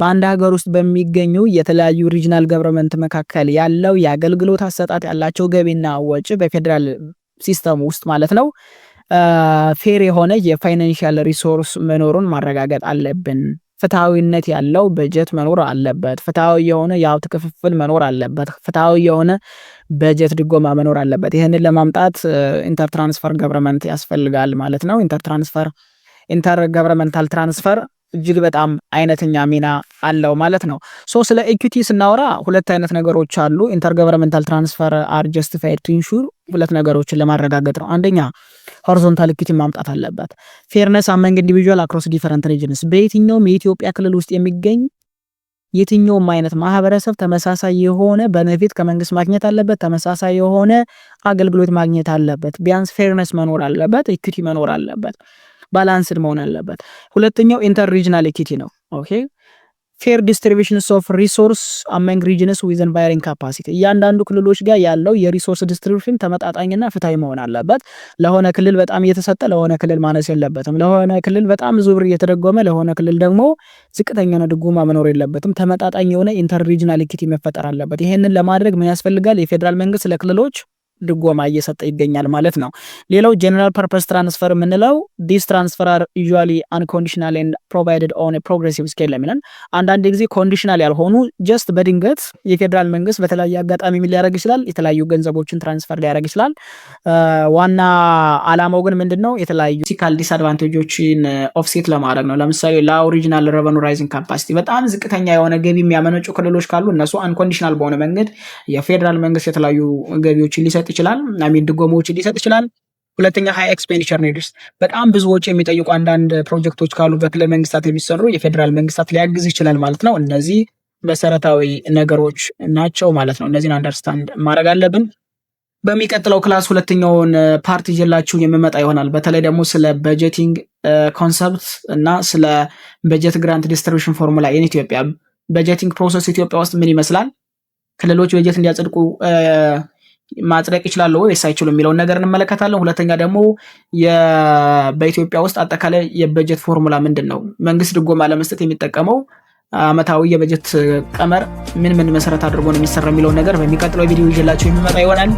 በአንድ ሀገር ውስጥ በሚገኙ የተለያዩ ሪጂናል ገቨርንመንት መካከል ያለው የአገልግሎት አሰጣጥ ያላቸው ገቢና ወጪ በፌደራል ሲስተም ውስጥ ማለት ነው ፌር የሆነ የፋይናንሻል ሪሶርስ መኖሩን ማረጋገጥ አለብን። ፍትሃዊነት ያለው በጀት መኖር አለበት። ፍትሃዊ የሆነ የሀብት ክፍፍል መኖር አለበት። ፍትሃዊ የሆነ በጀት ድጎማ መኖር አለበት። ይህንን ለማምጣት ኢንተር ትራንስፈር ገቨርንመንት ያስፈልጋል ማለት ነው። ኢንተር ገቨርንመንታል ትራንስፈር እጅግ በጣም አይነተኛ ሚና አለው ማለት ነው። ሶ ስለ ኢኩዊቲ ስናወራ ሁለት አይነት ነገሮች አሉ። ኢንተር ገቨርንመንታል ትራንስፈር አር ጀስቲፋይድ ቱ ኢንሹር ሁለት ነገሮችን ለማረጋገጥ ነው። አንደኛ ሆሪዞንታል ኢኩዊቲ ማምጣት አለበት። ፌርነስ አመንግ ኢንዲቪጁዋል አክሮስ ዲፈረንት ሪጅንስ በየትኛውም የኢትዮጵያ ክልል ውስጥ የሚገኝ የትኛውም አይነት ማህበረሰብ ተመሳሳይ የሆነ ቤኔፊት ከመንግስት ማግኘት አለበት። ተመሳሳይ የሆነ አገልግሎት ማግኘት አለበት። ቢያንስ ፌርነስ መኖር አለበት። ኢኩዊቲ መኖር አለበት። ባላንስድ መሆን አለበት። ሁለተኛው ኢንተር ሪጅናል ኢኩዊቲ ነው። ኦኬ ፌር ዲስትሪቢዩሽንስ ኦፍ ሪሶርስ አመንግ ሪጅንስ ዊዝን ቫሪንግ ካፓሲቲ እያንዳንዱ ክልሎች ጋር ያለው የሪሶርስ ዲስትሪቢዩሽን ተመጣጣኝና ፍትሃዊ መሆን አለበት። ለሆነ ክልል በጣም እየተሰጠ ለሆነ ክልል ማነስ የለበትም። ለሆነ ክልል በጣም ብዙ ብር እየተደጎመ ለሆነ ክልል ደግሞ ዝቅተኛ ድጎማ መኖር የለበትም። ተመጣጣኝ የሆነ ኢንተር ሪጅናል ኢኩዊቲ መፈጠር አለበት። ይሄንን ለማድረግ ምን ያስፈልጋል? የፌደራል መንግስት ለክልሎች ድጎማ እየሰጠ ይገኛል ማለት ነው። ሌላው ጀነራል ፐርፐስ ትራንስፈር የምንለው ዲስ ትራንስፈር አር ዩዥዋሊ አንኮንዲሽናል ኤንድ ፕሮቫይድድ ኦን ኤ ፕሮግሬሲቭ ስኬል ለሚለን አንዳንድ ጊዜ ኮንዲሽናል ያልሆኑ ጀስት በድንገት የፌደራል መንግስት በተለያየ አጋጣሚ ምን ሊያደርግ ይችላል? የተለያዩ ገንዘቦችን ትራንስፈር ሊያደርግ ይችላል። ዋና አላማው ግን ምንድነው? የተለያዩ ፊዚካል ዲስአድቫንቴጆችን ኦፍሴት ለማድረግ ነው። ለምሳሌ ላው ሪጂናል ሬቨኑ ራይዚንግ ካፓሲቲ በጣም ዝቅተኛ የሆነ ገቢ የሚያመነጩ ክልሎች ካሉ እነሱ አንኮንዲሽናል በሆነ መንገድ የፌደራል መንግስት የተለያዩ ገቢዎችን ሊሰጥ ይችላል። ድጎማዎችን ሊሰጥ ይችላል። ሁለተኛ ሃይ ኤክስፔንዲቸር ኒድስ በጣም ብዙ ወጪ የሚጠይቁ አንዳንድ ፕሮጀክቶች ካሉ በክልል መንግስታት የሚሰሩ የፌደራል መንግስታት ሊያግዝ ይችላል ማለት ነው። እነዚህ መሰረታዊ ነገሮች ናቸው ማለት ነው። እነዚህን አንደርስታንድ ማድረግ አለብን። በሚቀጥለው ክላስ ሁለተኛውን ፓርት ይዤላችሁ የምመጣ ይሆናል። በተለይ ደግሞ ስለ በጀቲንግ ኮንሰፕት እና ስለ በጀት ግራንት ዲስትሪቢዩሽን ፎርሙላ ኢን ኢትዮጵያ በጀቲንግ ፕሮሰስ ኢትዮጵያ ውስጥ ምን ይመስላል፣ ክልሎች በጀት እንዲያጸድቁ ማጽደቅ ይችላል ወይስ አይችሉም የሚለውን ነገር እንመለከታለን። ሁለተኛ ደግሞ በኢትዮጵያ ውስጥ አጠቃላይ የበጀት ፎርሙላ ምንድነው፣ መንግስት ድጎማ ለመስጠት የሚጠቀመው አመታዊ የበጀት ቀመር ምን መሰረት አድርጎ ነው የሚሰራው የሚለውን ነገር በሚቀጥለው ቪዲዮ ይዤላችሁ የሚመጣ ይሆናል።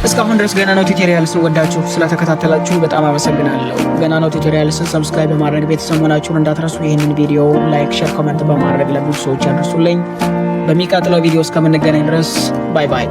እስካሁን ድረስ ገና ነው ቱቶሪያልስን ወዳችሁ ስለተከታተላችሁ በጣም አመሰግናለሁ። ገና ነው ቱቶሪያልስን ሰብስክራይብ በማድረግ ቤተሰብ መሆናችሁን እንዳትረሱ። ይህንን ቪዲዮ ላይክ፣ ሼር፣ ኮሜንት በማድረግ ለብዙ ሰዎች ያድርሱልኝ። በሚቀጥለው ቪዲዮ እስከምንገናኝ ድረስ ባይ ባይ።